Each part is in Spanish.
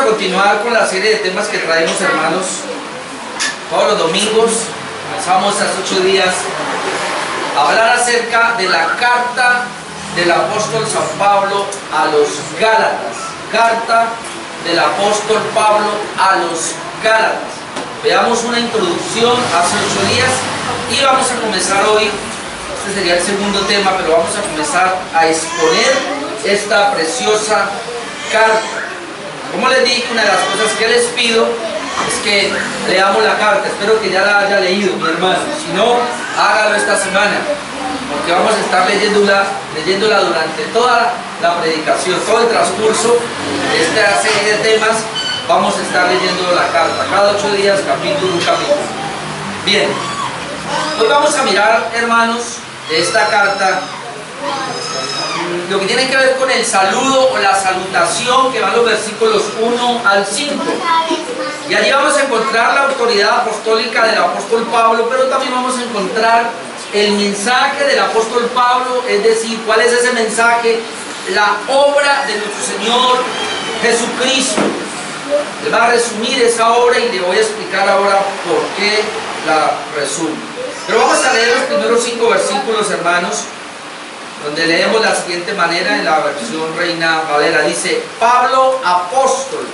a continuar con la serie de temas que traemos, hermanos. Todos los domingos comenzamos hace 8 días a hablar acerca de la carta del apóstol San Pablo a los Gálatas. Carta del apóstol Pablo a los Gálatas. Veamos una introducción hace 8 días y vamos a comenzar hoy. Este sería el segundo tema, pero vamos a comenzar a exponer esta preciosa carta. Como les dije, una de las cosas que les pido es que leamos la carta. Espero que ya la haya leído, mi hermano. Si no, hágalo esta semana, porque vamos a estar leyéndola durante toda la predicación, todo el transcurso de esta serie de temas. Vamos a estar leyendo la carta, cada 8 días, un capítulo. Bien, hoy vamos a mirar, hermanos, de esta carta lo que tiene que ver con el saludo o la salutación, que van los versículos 1 al 5. Y allí vamos a encontrar la autoridad apostólica del apóstol Pablo, pero también vamos a encontrar el mensaje del apóstol Pablo, es decir, ¿cuál es ese mensaje? La obra de nuestro Señor Jesucristo. Le va a resumir esa obra y le voy a explicar ahora por qué la resume. Pero vamos a leer los primeros 5 versículos, hermanos, donde leemos de la siguiente manera en la versión Reina Valera. Dice: Pablo, apóstol,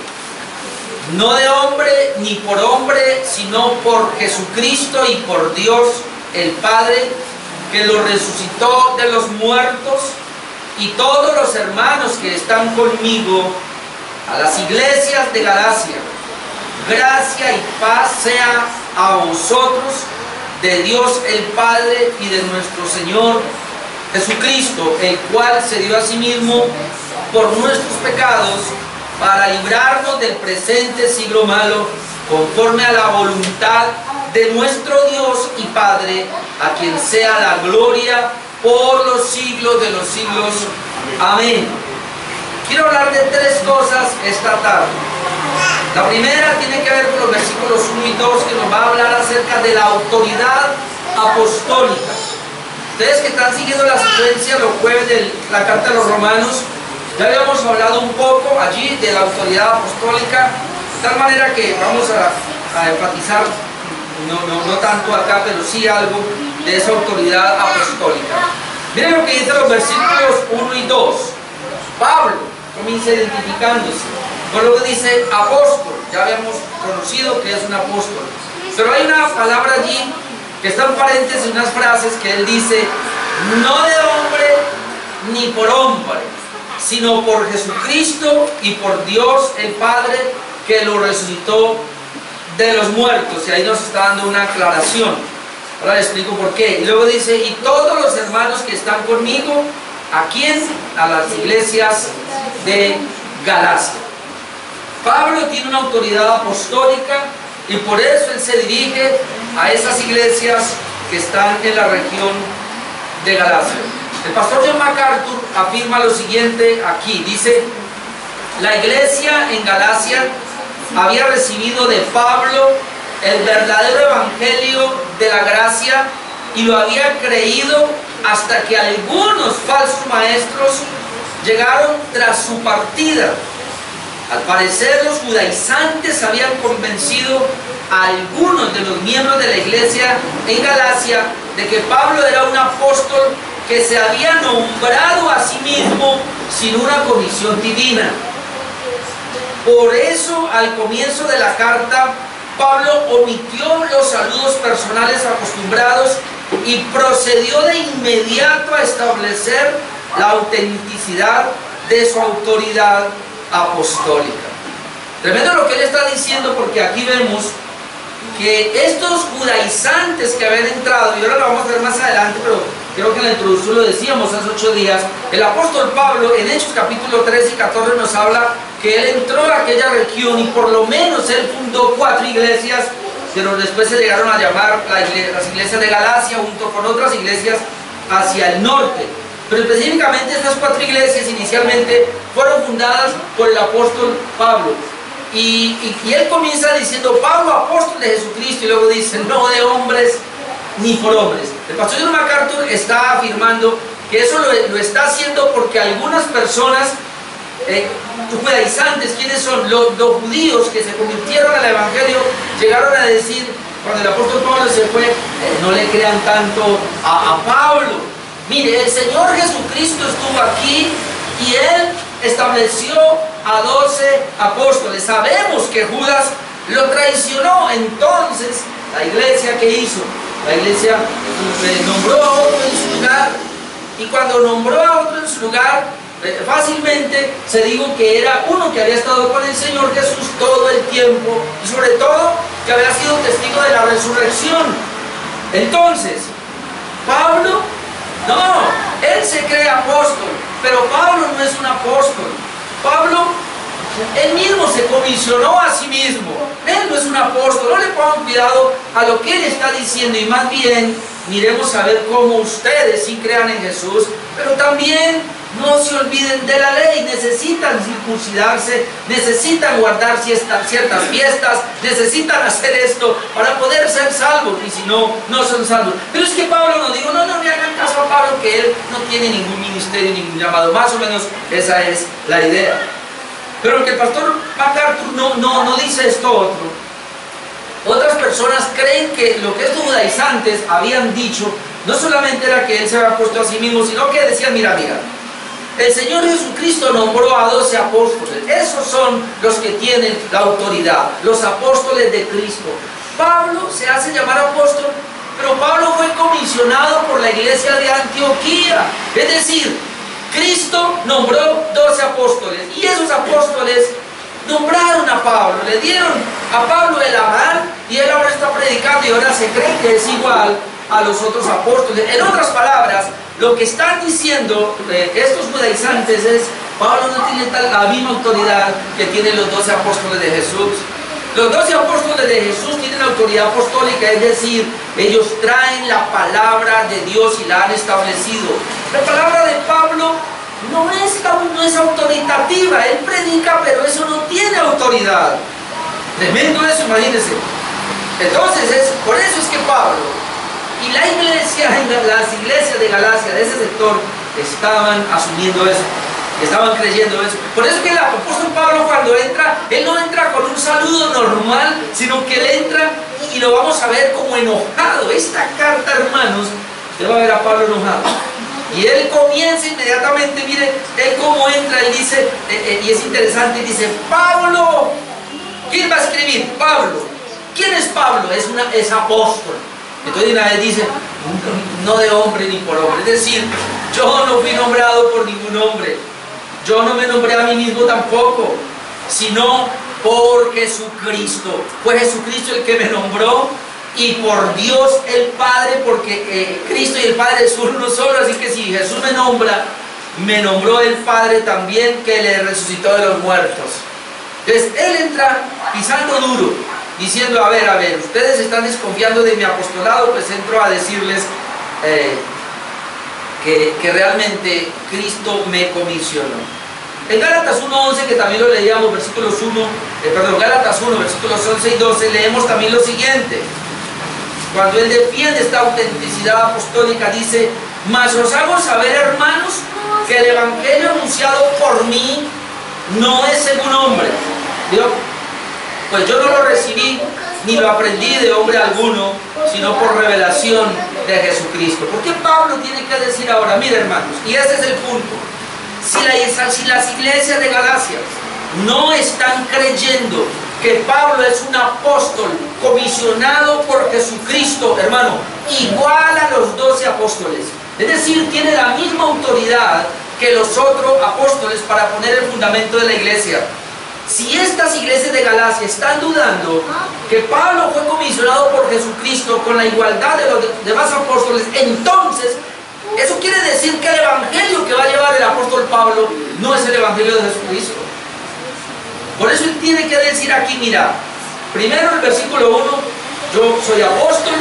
no de hombre ni por hombre, sino por Jesucristo y por Dios el Padre, que lo resucitó de los muertos, y todos los hermanos que están conmigo, a las iglesias de Galacia. Gracia y paz sea a vosotros, de Dios el Padre y de nuestro Señor Jesucristo, el cual se dio a sí mismo por nuestros pecados, para librarnos del presente siglo malo, conforme a la voluntad de nuestro Dios y Padre, a quien sea la gloria por los siglos de los siglos. Amén. Quiero hablar de 3 cosas esta tarde. La primera tiene que ver con los versículos 1 y 2, que nos va a hablar acerca de la autoridad apostólica. Ustedes que están siguiendo la secuencia los jueves de la carta de los Romanos, ya habíamos hablado un poco allí de la autoridad apostólica, de tal manera que vamos a enfatizar, no tanto acá, pero sí algo de esa autoridad apostólica. Miren lo que dice los versículos 1 y 2. Pablo comienza identificándose. Luego dice apóstol, ya habíamos conocido que es un apóstol. Pero hay una palabra allí que está en paréntesis, unas frases que él dice: no de hombre ni por hombre, sino por Jesucristo y por Dios el Padre, que lo resucitó de los muertos. Y ahí nos está dando una aclaración. Ahora le explico por qué. Y luego dice: y todos los hermanos que están conmigo, ¿a quién? A las iglesias de Galacia. Pablo tiene una autoridad apostólica y por eso él se dirige a esas iglesias que están en la región de Galacia. El pastor John MacArthur afirma lo siguiente aquí. Dice: la iglesia en Galacia había recibido de Pablo el verdadero evangelio de la gracia y lo había creído hasta que algunos falsos maestros llegaron tras su partida. Al parecer, los judaizantes habían convencido a algunos de los miembros de la iglesia en Galacia de que Pablo era un apóstol que se había nombrado a sí mismo sin una comisión divina. Por eso, al comienzo de la carta, Pablo omitió los saludos personales acostumbrados y procedió de inmediato a establecer la autenticidad de su autoridad apostólica. Tremendo lo que él está diciendo, porque aquí vemos que estos judaizantes que habían entrado, y ahora lo vamos a ver más adelante, pero creo que en la introducción lo decíamos hace 8 días, el apóstol Pablo en Hechos capítulo 13 y 14 nos habla que él entró a aquella región y por lo menos él fundó 4 iglesias, pero después se llegaron a llamar las iglesias de Galacia, junto con otras iglesias hacia el norte. Pero específicamente estas 4 iglesias inicialmente fueron fundadas por el apóstol Pablo. Y él comienza diciendo: Pablo, apóstol de Jesucristo, y luego dice: no de hombres ni por hombres. El pastor John MacArthur está afirmando que eso lo está haciendo porque algunas personas judaizantes, ¿quiénes son? Los judíos que se convirtieron al evangelio, llegaron a decir, cuando el apóstol Pablo se fue, no le crean tanto a Pablo. Mire, el Señor Jesucristo estuvo aquí y Él estableció a 12 apóstoles. Sabemos que Judas lo traicionó. Entonces, la iglesia, ¿qué hizo? La iglesia nombró a otro en su lugar, y cuando nombró a otro en su lugar, fácilmente se dijo que era uno que había estado con el Señor Jesús todo el tiempo, y sobre todo que había sido testigo de la resurrección. Entonces, Pablo, no, él se cree apóstol, pero Pablo no es un apóstol. Pablo, él mismo se comisionó a sí mismo. Él no es un apóstol. No le pongan cuidado a lo que él está diciendo, y más bien miremos a ver cómo ustedes sí crean en Jesús, pero también no se olviden de la ley. Necesitan circuncidarse, necesitan guardar ciertas fiestas, necesitan hacer esto para poder ser salvos, y si no, no son salvos. Pero es que Pablo nos dijo, no le hagan caso a Pablo, que él no tiene ningún ministerio, ningún llamado. Más o menos esa es la idea. Pero que el pastor MacArthur no dice esto otro. Otras personas creen que lo que estos judaizantes habían dicho no solamente era que él se había puesto a sí mismo, sino que decían, mira, el Señor Jesucristo nombró a 12 apóstoles. Esos son los que tienen la autoridad, los apóstoles de Cristo. Pablo se hace llamar apóstol, pero Pablo fue comisionado por la iglesia de Antioquía. Es decir, Cristo nombró 12 apóstoles, y esos apóstoles nombraron a Pablo, le dieron a Pablo el amar, y él ahora está predicando y ahora se cree que es igual a los otros apóstoles. En otras palabras, lo que están diciendo estos judaizantes es, Pablo no tiene la misma autoridad que tienen los 12 apóstoles de Jesús. Los 12 apóstoles de Jesús tienen autoridad apostólica, es decir, ellos traen la palabra de Dios y la han establecido. La palabra de Pablo no es autoritativa, él predica, pero eso no tiene autoridad. Tremendo eso, imagínense. Entonces, por eso es que Pablo y la iglesia, las iglesias de Galacia, de ese sector, estaban asumiendo eso, estaban creyendo eso. Por eso es que el apóstol Pablo, cuando entra, él no entra con un saludo normal, sino que él entra y lo vamos a ver como enojado. Esta carta, hermanos, usted va a ver a Pablo enojado. Y él comienza inmediatamente, mire, él cómo entra, él dice, y es interesante, dice, Pablo, ¿quién va a escribir? Pablo. ¿Quién es Pablo? Es apóstol. Entonces una vez dice, no de hombre ni por hombre. Es decir, yo no fui nombrado por ningún hombre. Yo no me nombré a mí mismo tampoco, sino por Jesucristo. Fue Jesucristo el que me nombró, y por Dios el Padre, porque Cristo y el Padre son uno solo. Así que si Jesús me nombra, me nombró el Padre también, que le resucitó de los muertos. Entonces él entra pisando duro, diciendo, a ver, ustedes están desconfiando de mi apostolado, pues entro a decirles que realmente Cristo me comisionó. En Gálatas 1:11, que también lo leíamos, Gálatas 1, versículos 11 y 12, leemos también lo siguiente. Cuando él defiende esta autenticidad apostólica, dice, mas os hago saber, hermanos, que el evangelio anunciado por mí no es según hombre. ¿Vio? Pues yo no lo recibí ni lo aprendí de hombre alguno, sino por revelación de Jesucristo. ¿Por qué Pablo tiene que decir ahora? Mira, hermanos, y ese es el punto. Si las iglesias de Galacia no están creyendo que Pablo es un apóstol comisionado por Jesucristo, hermano, igual a los 12 apóstoles, es decir, tiene la misma autoridad que los otros apóstoles para poner el fundamento de la iglesia. Si estas iglesias de Galacia están dudando que Pablo fue comisionado por Jesucristo con la igualdad de los demás apóstoles, entonces eso quiere decir que el evangelio que va a llevar el apóstol Pablo no es el evangelio de Jesucristo. Por eso él tiene que decir aquí, mira, primero el versículo 1, yo soy apóstol,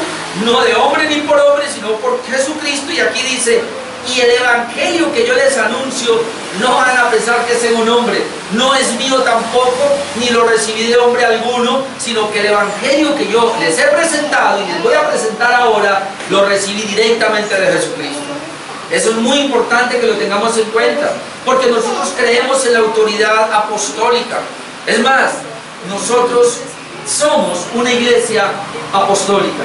no de hombre ni por hombre, sino por Jesucristo, y aquí dice, y el evangelio que yo les anuncio, no van a pensar que es según hombre, no es mío tampoco, ni lo recibí de hombre alguno, sino que el evangelio que yo les he presentado y les voy a presentar ahora, lo recibí directamente de Jesucristo. Eso es muy importante que lo tengamos en cuenta, porque nosotros creemos en la autoridad apostólica. Es más, nosotros somos una iglesia apostólica.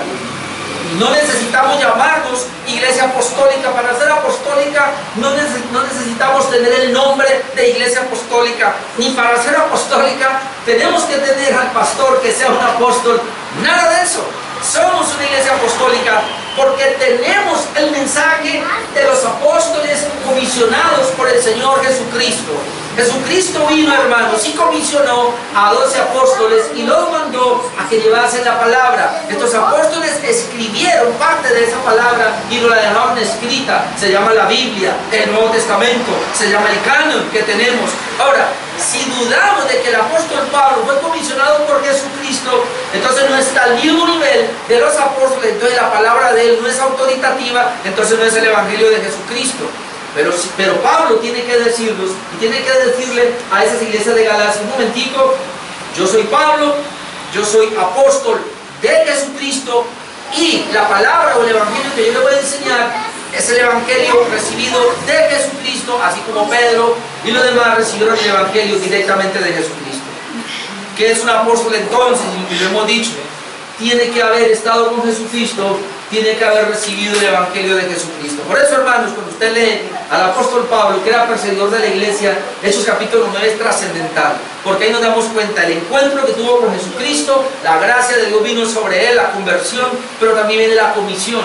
Y no necesitamos llamarnos iglesia apostólica. Para ser apostólica no necesitamos tener el nombre de iglesia apostólica. Ni para ser apostólica tenemos que tener al pastor que sea un apóstol. Nada de eso. Somos una iglesia apostólica porque tenemos el mensaje de los apóstoles comisionados por el Señor Jesucristo. Jesucristo vino, hermanos, y comisionó a 12 apóstoles y los mandó a que llevasen la palabra. Estos apóstoles escribieron parte de esa palabra y nos la dejaron escrita. Se llama la Biblia, el Nuevo Testamento, se llama el canon que tenemos. Ahora, si dudamos de que el apóstol Pablo fue comisionado por Jesucristo, entonces no está al mismo nivel de los apóstoles, entonces la palabra de él no es autoritativa, entonces no es el evangelio de Jesucristo. Pero Pablo tiene que decirlos y tiene que decirle a esas iglesias de Galacia: un momentico, yo soy Pablo, yo soy apóstol de Jesucristo, y la palabra o el evangelio que yo le voy a enseñar es el evangelio recibido de Jesucristo, así como Pedro y los demás recibieron el evangelio directamente de Jesucristo. ¿Qué es un apóstol entonces? Y lo hemos dicho, tiene que haber estado con Jesucristo, tiene que haber recibido el evangelio de Jesucristo. Por eso, hermanos, cuando usted lee al apóstol Pablo, que era perseguidor de la iglesia, Hechos capítulo 9 es trascendental, porque ahí nos damos cuenta del encuentro que tuvo con Jesucristo, la gracia de Dios vino sobre él, la conversión, pero también viene la comisión.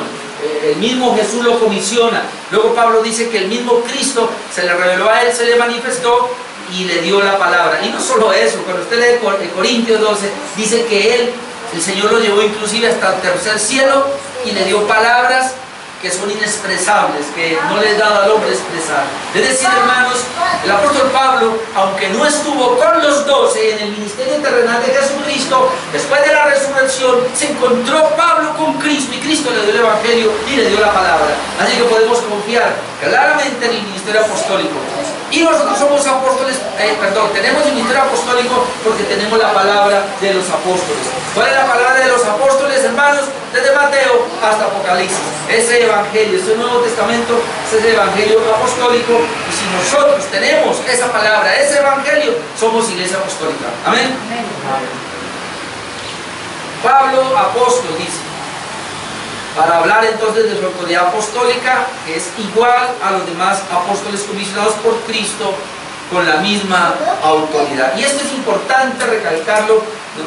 El mismo Jesús lo comisiona. Luego Pablo dice que el mismo Cristo se le reveló a él, se le manifestó y le dio la palabra. Y no solo eso, cuando usted lee Corintios 12, dice que el Señor lo llevó inclusive hasta el tercer cielo y le dio palabras que son inexpresables, que no les da al hombre expresar. Es decir, hermanos, el apóstol Pablo, aunque no estuvo con los 12 en el ministerio terrenal de Jesucristo, después de la resurrección se encontró Pablo con Cristo y Cristo le dio el evangelio y le dio la palabra. Así que podemos confiar claramente en el ministerio apostólico. Y nosotros somos apóstoles, tenemos el ministerio apostólico porque tenemos la palabra de los apóstoles. ¿Cuál es la palabra de los apóstoles, hermanos? Desde Mateo hasta Apocalipsis. Ese evangelio, ese Nuevo Testamento, ese es el evangelio apostólico. Y si nosotros tenemos esa palabra, ese evangelio, somos iglesia apostólica. Amén. Amén. Pablo, apóstol, dice, para hablar entonces de su autoridad apostólica, que es igual a los demás apóstoles comisionados por Cristo con la misma autoridad. Y esto es importante recalcarlo,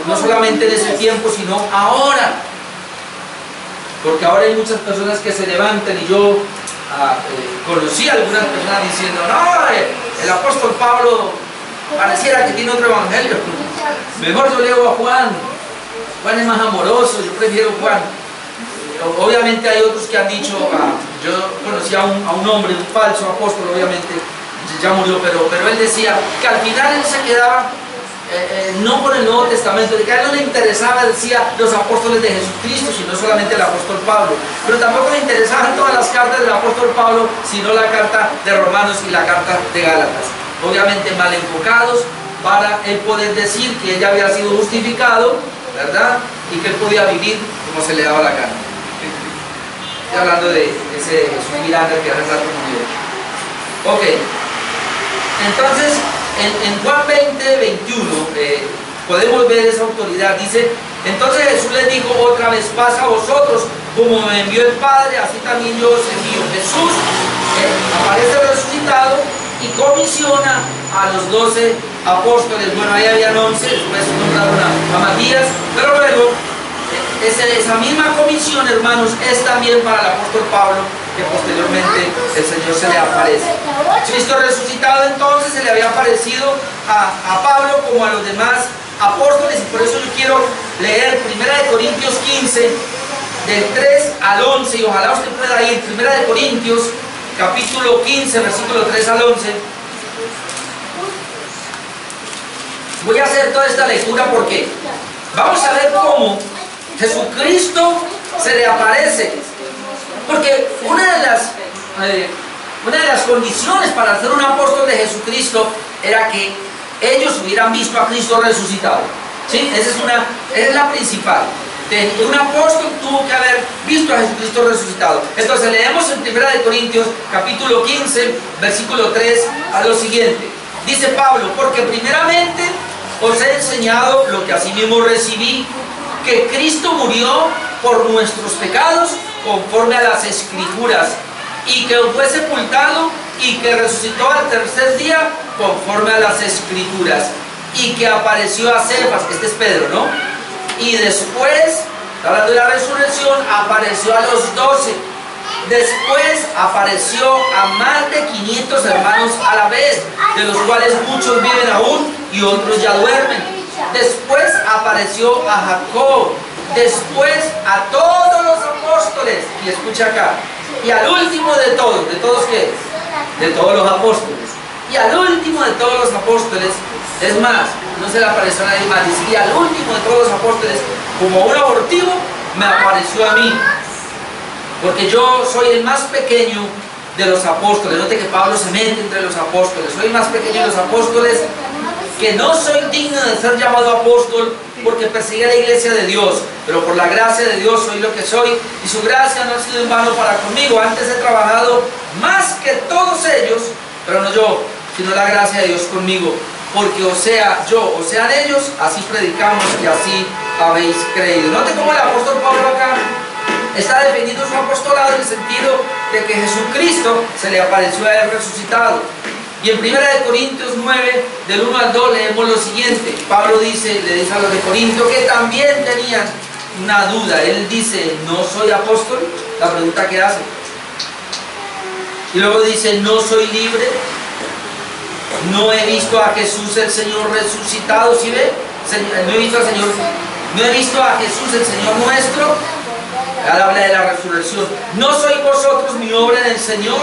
no solamente en ese tiempo, sino ahora. Porque ahora hay muchas personas que se levantan, y yo conocí a algunas personas diciendo: no, el apóstol Pablo pareciera que tiene otro evangelio. Mejor yo leo a Juan. Juan es más amoroso, yo prefiero Juan. Obviamente hay otros que han dicho, yo conocí a un hombre, un falso apóstol, obviamente, ya murió, pero él decía que al final él se quedaba no con el Nuevo Testamento, de que a él no le interesaba, decía, los apóstoles de Jesucristo, sino solamente el apóstol Pablo. Pero tampoco le interesaban todas las cartas del apóstol Pablo, sino la carta de Romanos y la carta de Gálatas. Obviamente mal enfocados para él poder decir que ella había sido justificado, ¿verdad? Y que él podía vivir como se le daba la gana. Estoy hablando de ese Jesús Miranda que hace rato murió. Ok, entonces en Juan 20, 21 podemos ver esa autoridad. Dice: entonces Jesús les dijo otra vez: paz a vosotros, como me envió el Padre, así también yo os envío. Jesús aparece resucitado y comisiona a los 12 apóstoles. Bueno, ahí habían 11, después nombraron a Matías, pero luego esa misma comisión, hermanos, es también para el apóstol Pablo, que posteriormente el Señor se le aparece. Cristo resucitado entonces se le había aparecido a Pablo como a los demás apóstoles, y por eso yo quiero leer 1 Corintios 15 del 3 al 11, y ojalá usted pueda ir. 1 Corintios capítulo 15 versículo 3 al 11. Voy a hacer toda esta lectura porque vamos a ver cómo Jesucristo se le aparece, porque una de las condiciones para ser un apóstol de Jesucristo era que ellos hubieran visto a Cristo resucitado. ¿Sí? Esa es la principal. Un apóstol tuvo que haber visto a Jesucristo resucitado. Entonces leemos en 1 Corintios capítulo 15, versículo 3 a lo siguiente. Dice Pablo: porque primeramente os he enseñado lo que asimismo recibí, que Cristo murió por nuestros pecados conforme a las Escrituras, y que fue sepultado y que resucitó al tercer día conforme a las Escrituras, y que apareció a Cefas, este es Pedro, ¿no? Y después, hablando de la resurrección, apareció a los 12. Después apareció a más de 500 hermanos a la vez, de los cuales muchos viven aún y otros ya duermen. Después apareció a Jacob, después a todos los apóstoles, y escucha acá, y al último de todos ¿qué? De todos los apóstoles, y al último de todos los apóstoles, es más, no se le apareció a nadie más, dice, y al último de todos los apóstoles, como un abortivo, me apareció a mí, porque yo soy el más pequeño de los apóstoles. Note que Pablo se mete entre los apóstoles. Soy el más pequeño de los apóstoles, que no soy digno de ser llamado apóstol porque perseguí a la iglesia de Dios, pero por la gracia de Dios soy lo que soy, y su gracia no ha sido en vano para conmigo. Antes he trabajado más que todos ellos, pero no yo, sino la gracia de Dios conmigo, porque o sea yo, o sean ellos, así predicamos y así habéis creído. Note cómo el apóstol Pablo acá está defendiendo su apostolado en el sentido de que Jesucristo se le apareció a él resucitado. Y en 1 Corintios 9, del 1 al 2, leemos lo siguiente. Pablo le dice a los de Corinto que también tenían una duda. Él dice, ¿no soy apóstol? La pregunta que hace. Y luego dice, ¿no soy libre? ¿No he visto a Jesús el Señor resucitado? ¿Sí ve? No he visto al Señor, no he visto a Jesús el Señor nuestro. Él habla de la resurrección. ¿No sois vosotros mi obra en el Señor?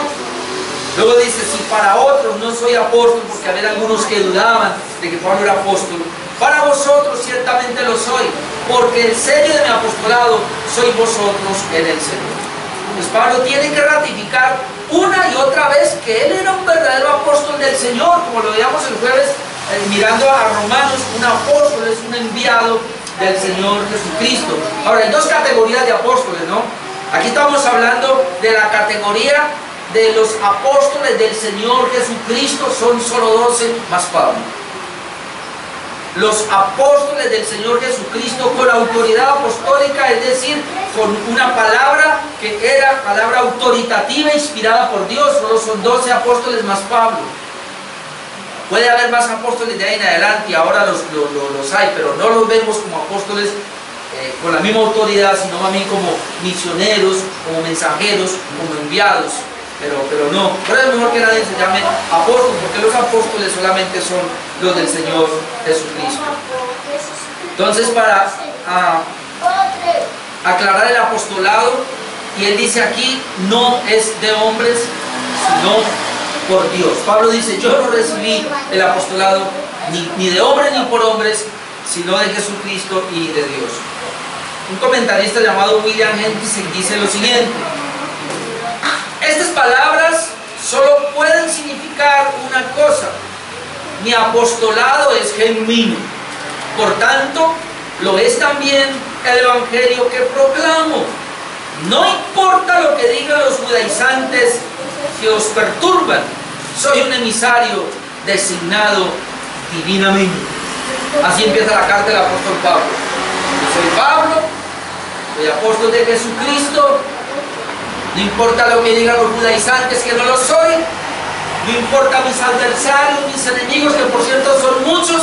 Luego dice, si para otros no soy apóstol, porque había algunos que dudaban de que Pablo era apóstol, para vosotros ciertamente lo soy, porque el sello de mi apostolado sois vosotros en el Señor. Pues Pablo tiene que ratificar una y otra vez que él era un verdadero apóstol del Señor, como lo veíamos el jueves mirando a Romanos. Un apóstol es un enviado del Señor Jesucristo. Ahora, hay dos categorías de apóstoles, ¿no? Aquí estamos hablando de la categoría de los apóstoles del Señor Jesucristo, son solo 12 más Pablo. Los apóstoles del Señor Jesucristo con autoridad apostólica, es decir, con una palabra que era palabra autoritativa inspirada por Dios, solo son 12 apóstoles más Pablo. Puede haber más apóstoles de ahí en adelante, y ahora los hay, pero no los vemos como apóstoles con la misma autoridad, sino más bien como misioneros, como mensajeros, como enviados. Pero no, pero es mejor que nadie se llame apóstol, porque los apóstoles solamente son los del Señor Jesucristo. Entonces, para aclarar el apostolado, y él dice aquí, no es de hombres, sino por Dios. Pablo dice, yo no recibí el apostolado ni de hombres ni por hombres, sino de Jesucristo y de Dios. Un comentarista llamado William Hendriksen dice lo siguiente: estas palabras solo pueden significar una cosa: mi apostolado es genuino, por tanto lo es también el evangelio que proclamo. No importa lo que digan los judaizantes que os perturban, soy un emisario designado divinamente. Así empieza la carta del apóstol Pablo. Yo soy Pablo, soy apóstol de Jesucristo. No importa lo que digan los judaizantes, que no lo soy. No importa mis adversarios, mis enemigos, que por cierto son muchos,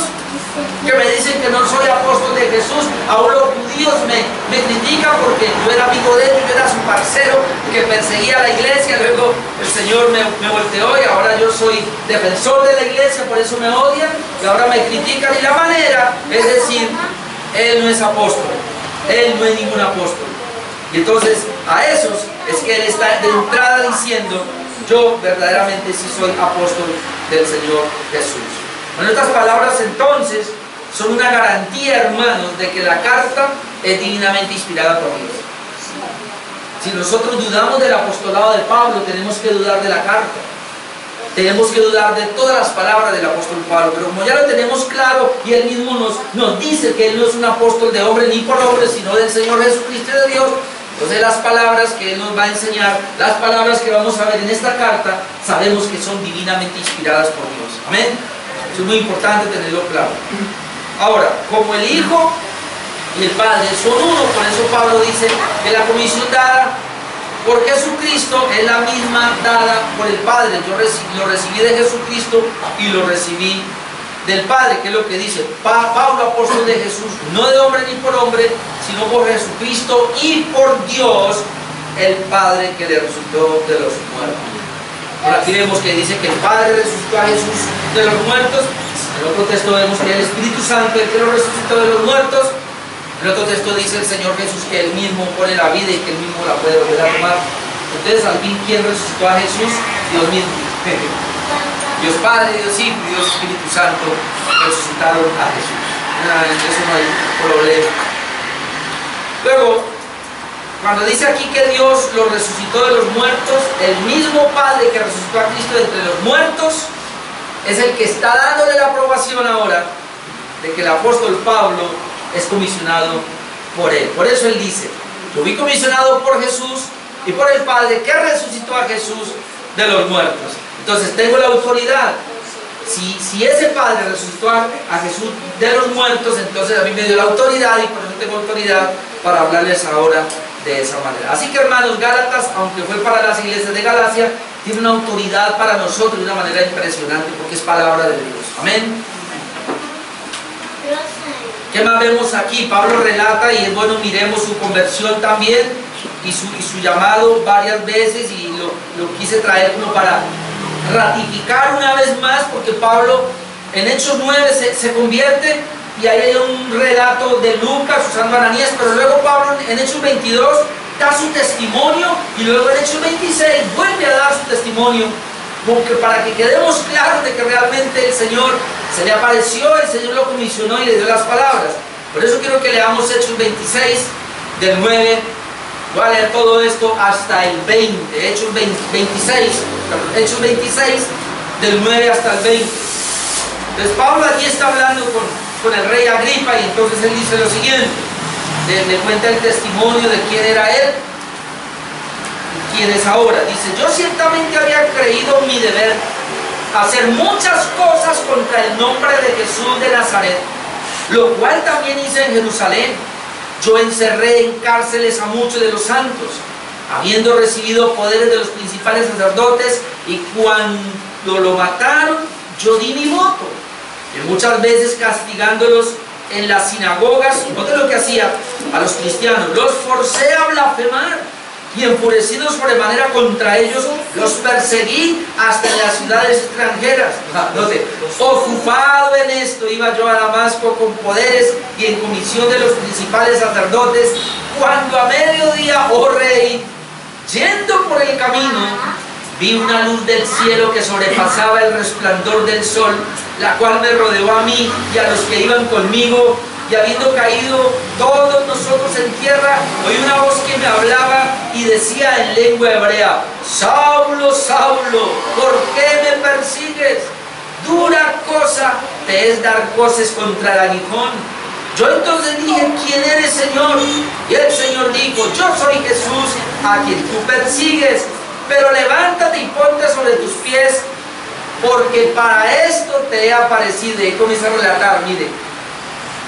que me dicen que no soy apóstol de Jesús. Aún los judíos me critican porque yo era amigo de ellos, yo era su parcero, que perseguía a la iglesia. Luego el Señor me volteó y ahora yo soy defensor de la iglesia, por eso me odian y ahora me critican. Y la manera es decir, él no es apóstol, él no es ningún apóstol. Y entonces a esos es que él está de entrada diciendo: yo verdaderamente sí soy apóstol del Señor Jesús. Bueno, estas palabras entonces son una garantía, hermanos, de que la carta es divinamente inspirada por Dios. Si nosotros dudamos del apostolado de Pablo, tenemos que dudar de la carta. tenemos que dudar de todas las palabras del apóstol Pablo, pero como ya lo tenemos claro y él mismo nos dice que él no es un apóstol de hombre ni por hombre, sino del Señor Jesucristo y de Dios, entonces las palabras que él nos va a enseñar, las palabras que vamos a ver en esta carta, sabemos que son divinamente inspiradas por Dios. Amén. Eso es muy importante tenerlo claro. Ahora, como el Hijo y el Padre son uno, por eso Pablo dice que la comisión dada por Jesucristo es la misma dada por el Padre. Yo lo recibí de Jesucristo y lo recibí del Padre, que es lo que dice Pablo, apóstol de Jesús, no de hombre ni por hombre, sino por Jesucristo y por Dios, el Padre que le resucitó de los muertos. Por aquí vemos que dice que el Padre resucitó a Jesús de los muertos. En otro texto vemos que el Espíritu Santo, el que lo resucitó de los muertos. En otro texto dice el Señor Jesús que Él mismo pone la vida y que Él mismo la puede volver a tomar. Entonces, al fin, ¿quién resucitó a Jesús? Dios mismo. Dios Padre, Dios Hijo y Dios Espíritu Santo resucitaron a Jesús. En eso no hay problema. Luego, cuando dice aquí que Dios lo resucitó de los muertos, el mismo Padre que resucitó a Cristo de entre los muertos es el que está dándole la aprobación ahora de que el apóstol Pablo es comisionado por él. Por eso él dice: yo fui comisionado por Jesús y por el Padre que resucitó a Jesús de los muertos. Entonces tengo la autoridad. Si ese Padre resucitó a Jesús de los muertos, entonces a mí me dio la autoridad y por eso tengo autoridad para hablarles ahora de esa manera. Así que, hermanos, Gálatas, aunque fue para las iglesias de Galacia, tiene una autoridad para nosotros de una manera impresionante porque es palabra de Dios. Amén. ¿Qué más vemos aquí? Pablo relata, y es bueno, miremos su conversión también y su llamado varias veces, y lo quise traer como para ratificar una vez más, porque Pablo en Hechos 9 se convierte, y ahí hay un relato de Lucas usando a Ananías, pero luego Pablo en Hechos 22 da su testimonio, y luego en Hechos 26 vuelve a dar su testimonio, porque para que quedemos claros de que realmente el Señor se le apareció, el Señor lo comisionó y le dio las palabras. Por eso quiero que leamos Hechos 26 del 9, voy a leer todo esto hasta el 20, Hechos 26 del 9 hasta el 20. Entonces Pablo allí está hablando con el rey Agripa, y entonces él dice lo siguiente, le cuenta el testimonio de quién era él y quién es ahora. Dice: yo ciertamente había creído mi deber hacer muchas cosas contra el nombre de Jesús de Nazaret, lo cual también hice en Jerusalén. Yo encerré en cárceles a muchos de los santos, habiendo recibido poderes de los principales sacerdotes, y cuando lo mataron, yo di mi voto. Y muchas veces castigándolos en las sinagogas, note lo que hacía a los cristianos, los forcé a blasfemar, y enfurecidos sobremanera contra ellos, los perseguí hasta en las ciudades extranjeras. Note, ocupado en esto, iba yo a Damasco con poderes y en comisión de los principales sacerdotes, cuando a mediodía, oh rey, yendo por el camino, vi una luz del cielo que sobrepasaba el resplandor del sol, la cual me rodeó a mí y a los que iban conmigo, y habiendo caído todos nosotros en tierra, oí una voz que me hablaba y decía en lengua hebrea: Saulo, Saulo, ¿por qué me persigues? Dura cosa te es dar coces contra el aguijón. Yo entonces dije: ¿quién eres, Señor? Y el Señor dijo: yo soy Jesús, a quien tú persigues, pero levántate y ponte sobre tus pies, porque para esto te he aparecido. Y comienza a relatar, mire,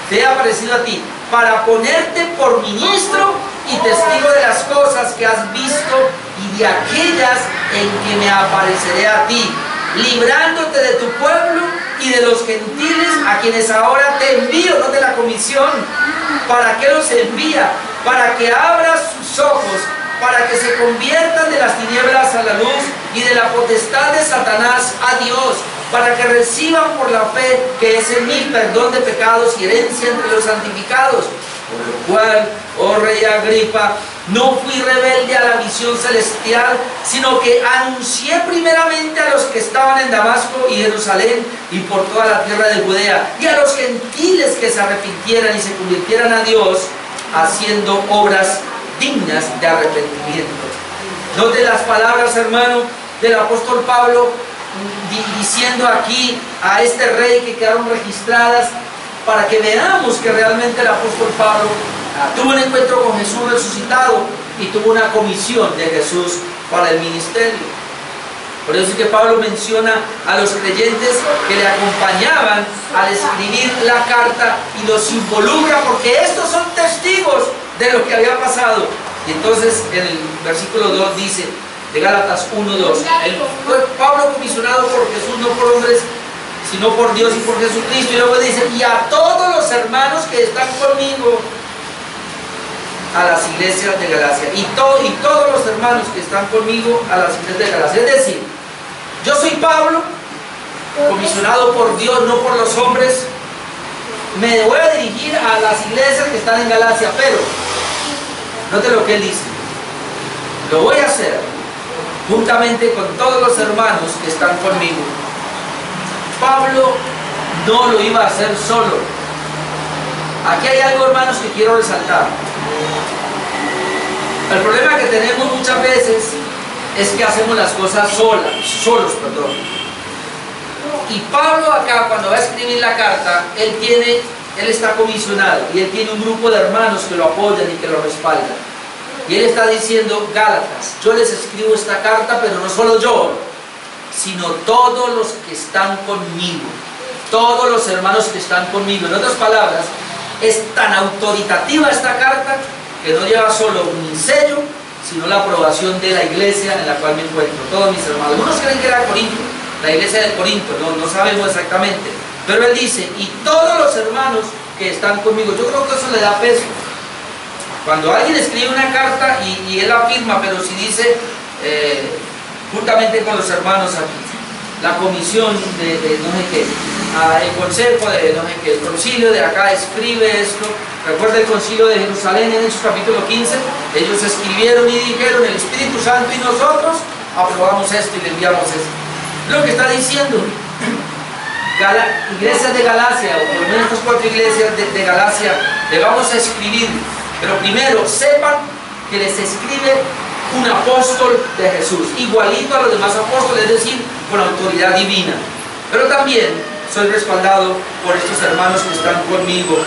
te he aparecido a ti, para ponerte por ministro y testigo de las cosas que has visto y de aquellas en que me apareceré a ti, librándote de tu pueblo y de los gentiles, a quienes ahora te envío, no de la comisión. ¿Para qué los envía? Para que abras sus ojos, para que se conviertan de las tinieblas a la luz y de la potestad de Satanás a Dios, para que reciban por la fe que es en mí perdón de pecados y herencia entre los santificados. Por lo cual, oh rey Agripa, no fui rebelde a la visión celestial, sino que anuncié primeramente a los que estaban en Damasco y Jerusalén y por toda la tierra de Judea, y a los gentiles que se arrepintieran y se convirtieran a Dios, haciendo obras dignas de arrepentimiento. Note las palabras, hermano, del apóstol Pablo, diciendo aquí a este rey que quedaron registradas para que veamos que realmente el apóstol Pablo tuvo un encuentro con Jesús resucitado y tuvo una comisión de Jesús para el ministerio. Por eso es que Pablo menciona a los creyentes que le acompañaban al escribir la carta y los involucra porque estos son testigos de lo que había pasado. Y entonces en el versículo 2 dice, de Gálatas 1:2, Pablo comisionado por Jesús, no por hombres, sino por Dios y por Jesucristo. Y luego dice, y a todos los hermanos que están conmigo, a las iglesias de Galacia. Y todos los hermanos que están conmigo, a las iglesias de Galacia. Es decir, yo soy Pablo, comisionado por Dios, no por los hombres. Me voy a dirigir a las iglesias que están en Galacia, pero note lo que él dice. Lo voy a hacer juntamente con todos los hermanos que están conmigo. Pablo no lo iba a hacer solo. Aquí hay algo, hermanos, que quiero resaltar. El problema que tenemos muchas veces es que hacemos las cosas solos. Y Pablo acá, cuando va a escribir la carta, él está comisionado y él tiene un grupo de hermanos que lo apoyan y que lo respaldan. Y él está diciendo, Gálatas, yo les escribo esta carta, pero no solo yo, sino todos los que están conmigo, todos los hermanos que están conmigo. En otras palabras, es tan autoritativa esta carta que no lleva solo un sello, sino la aprobación de la iglesia en la cual me encuentro, todos mis hermanos. Algunos creen que era Corinto, la iglesia de Corinto, no sabemos exactamente, pero él dice, y todos los hermanos que están conmigo. Yo creo que eso le da peso. Cuando alguien escribe una carta y él afirma, pero si dice juntamente con los hermanos aquí, la comisión de no sé qué, el consejo de no sé qué, el concilio de acá escribe esto. Recuerda el concilio de Jerusalén en Hechos capítulo 15, ellos escribieron y dijeron, el Espíritu Santo y nosotros aprobamos esto y le enviamos esto. Lo que está diciendo, iglesias de Galacia, o por lo menos estas 4 iglesias de Galacia, le vamos a escribir. Pero primero, sepan que les escribe un apóstol de Jesús, igualito a los demás apóstoles, es decir, con autoridad divina. Pero también soy respaldado por estos hermanos que están conmigo.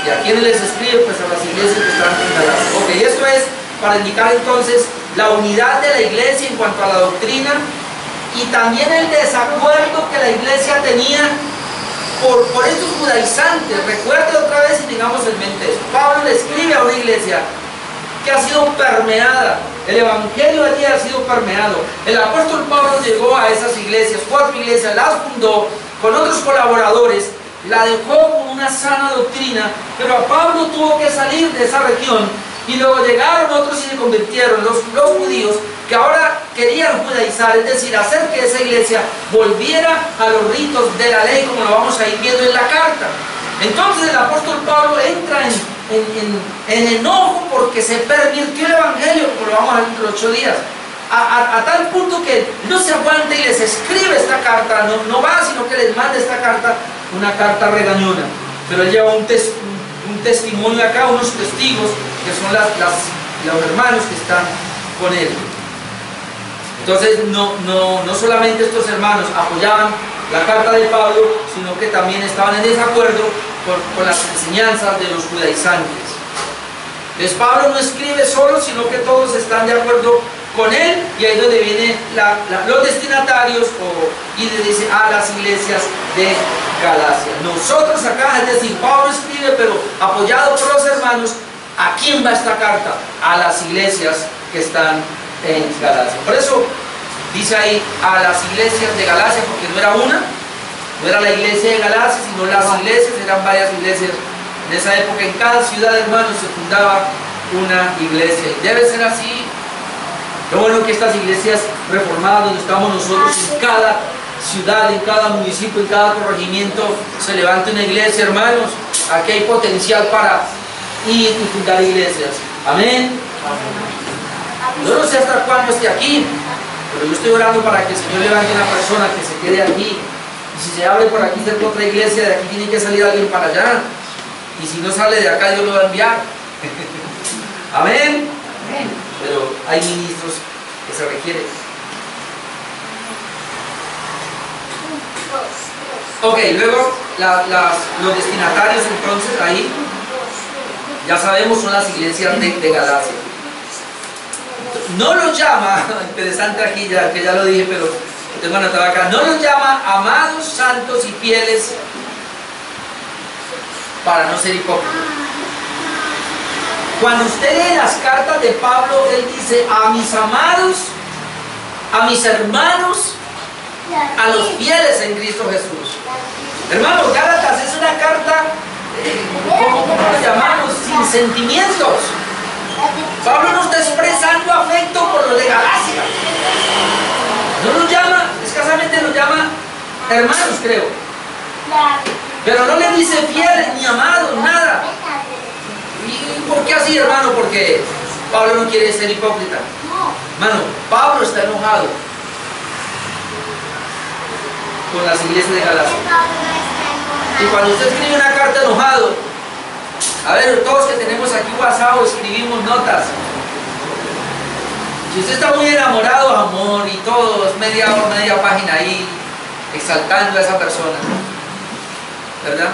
¿Y a quiénes les escribe? Pues a las iglesias que están en Galacia. Ok, esto es para indicar entonces la unidad de la iglesia en cuanto a la doctrina y también el desacuerdo que la iglesia tenía por estos judaizantes. Recuerde otra vez y tengamos en mente esto. Pablo le escribe a una iglesia que ha sido permeada, el evangelio allí ha sido permeado. El apóstol Pablo llegó a esas iglesias, 4 iglesias, las fundó con otros colaboradores, la dejó con una sana doctrina, pero a Pablo tuvo que salir de esa región y luego llegaron otros y se convirtieron, los judíos que ahora querían judaizar, es decir, hacer que esa iglesia volviera a los ritos de la ley, como lo vamos a ir viendo en la carta. Entonces el apóstol Pablo entra en enojo porque se pervirtió el evangelio, como lo vamos a ver en los 8 días, a tal punto que no se aguanta y les escribe esta carta, no va, sino que les manda esta carta, una carta regañona. Pero él lleva un testimonio acá, unos testigos que son los hermanos que están con él. Entonces no solamente estos hermanos apoyaban la carta de Pablo, sino que también estaban en desacuerdo con las enseñanzas de los judaizantes. Entonces Pablo no escribe solo, sino que todos están de acuerdo con él, y ahí es donde vienen los destinatarios, y le dice a las iglesias de Galacia. Nosotros acá, es decir, Pablo escribe, pero apoyado por los hermanos. ¿A quién va esta carta? A las iglesias que están en Galacia. Por eso dice ahí a las iglesias de Galacia, porque no era una, no era la iglesia de Galacia, sino las iglesias, eran varias iglesias. En esa época en cada ciudad, hermanos, se fundaba una iglesia, y debe ser así. Lo bueno que estas iglesias reformadas, donde estamos nosotros, en cada ciudad, en cada municipio, en cada corregimiento, se levanta una iglesia, hermanos. Aquí hay potencial para ir y fundar iglesias. Amén. Yo no sé hasta cuándo esté aquí, pero yo estoy orando para que el Señor levante una persona que se quede aquí. Y si se abre por aquí cerca otra iglesia, de aquí tiene que salir alguien para allá. Y si no sale de acá, Dios lo va a enviar. Amén. Pero hay ministros que se requieren. Ok, luego los destinatarios entonces ahí, ya sabemos, son las iglesias de Galacia. No los llama, interesante aquí ya, que ya lo dije, pero lo tengo anotado acá, no los llama amados, santos y fieles para no ser hipócritas. Cuando usted lee las cartas de Pablo, él dice a mis amados, a mis hermanos, a los fieles en Cristo Jesús. Hermanos, Gálatas es una carta, ¿cómo lo llamamos? Sin sentimientos. Pablo no está expresando afecto por los de Galacia. No los llama, escasamente los llama hermanos, creo. Pero no le dice fieles ni amados, nada. ¿Y por qué así, hermano? Porque Pablo no quiere ser hipócrita. Hermano, Pablo está enojado con las iglesias de Galacia. Y cuando usted escribe una carta enojado, a ver, todos que tenemos aquí WhatsApp escribimos notas. Si usted está muy enamorado, amor y todo, es media página ahí exaltando a esa persona, ¿verdad?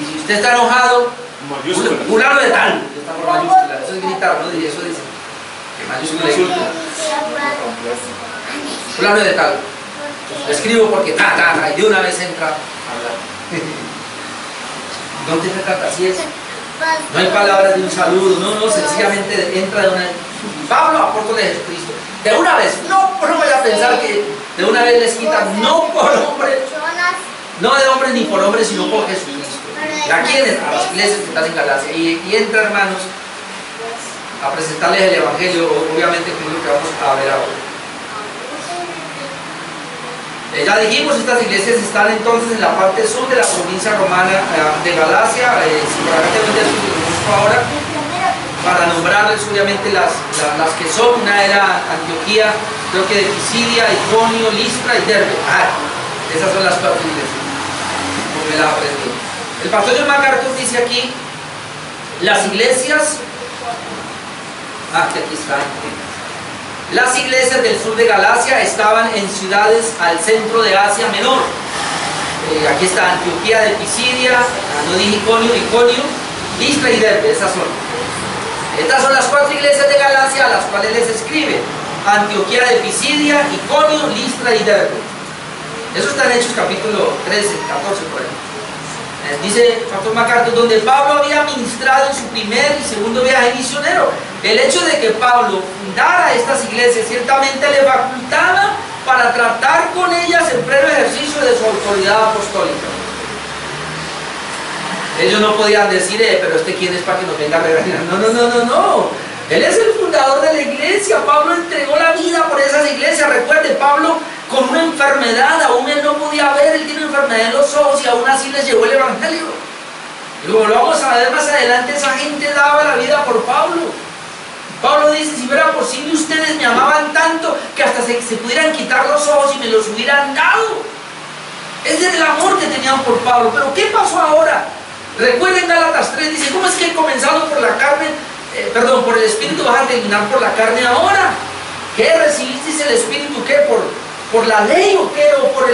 Y si usted está enojado, fulano de tal, está por mayúscula, eso es gritar, ¿no? Eso dice que mayúscula. Fulano de tal. Lo escribo porque y de una vez entra a hablar. ¿Dónde se trata? Así es. No hay palabras de un saludo, no, sencillamente entra de una vez. Pablo, apóstol de Jesucristo. De una vez, no vaya a pensar que de una vez les quitan, no por hombre, no de hombre ni por hombre, sino por Jesucristo. ¿A quiénes? A las iglesias que están en Galacia. Y entra, hermanos, a presentarles el Evangelio, obviamente, que es lo que vamos a ver ahora. Ya dijimos, estas iglesias están entonces en la parte sur de la provincia romana de Galacia. Si por acá tengo el busco ahora, para nombrarles obviamente las que son. Una era Antioquía, creo que de Pisidia, Iconio, Listra y Derbe. Esas son las cuatro iglesias. Porque la aprendí. El pastor John MacArthur dice aquí, las iglesias, que aquí están. Las iglesias del sur de Galacia estaban en ciudades al centro de Asia Menor. Aquí está Antioquía de Pisidia, no dije Iconio, Listra y Derbe, esas son. Estas son las cuatro iglesias de Galacia a las cuales les escribe. Antioquía de Pisidia, Iconio, Listra y Derbe. Eso está en Hechos capítulo 13, 14 por ahí. Dice pastor MacArthur, donde Pablo había ministrado en su primer y segundo viaje misionero. El hecho de que Pablo fundara estas iglesias ciertamente le facultaba para tratar con ellas en pleno ejercicio de su autoridad apostólica. Ellos no podían decir, pero ¿quién es para que nos venga a regañar? No. Él es el fundador de la iglesia. Pablo entregó la vida por esas iglesias. Recuerde, Pablo con una enfermedad, aún él no podía ver, él tiene enfermedad en los ojos y aún así les llevó el evangelio. Y luego lo vamos a ver más adelante, esa gente daba la vida por Pablo. Pablo dice, si fuera posible ustedes me amaban tanto que hasta se pudieran quitar los ojos y me los hubieran dado. Ese es el amor que tenían por Pablo. Pero ¿qué pasó ahora? Recuerden Gálatas 3, dice, ¿cómo es que comenzando por la carne, por el Espíritu vas a terminar por la carne ahora? ¿Qué recibisteis el Espíritu? ¿Qué? ¿Por la ley o qué? ¿O por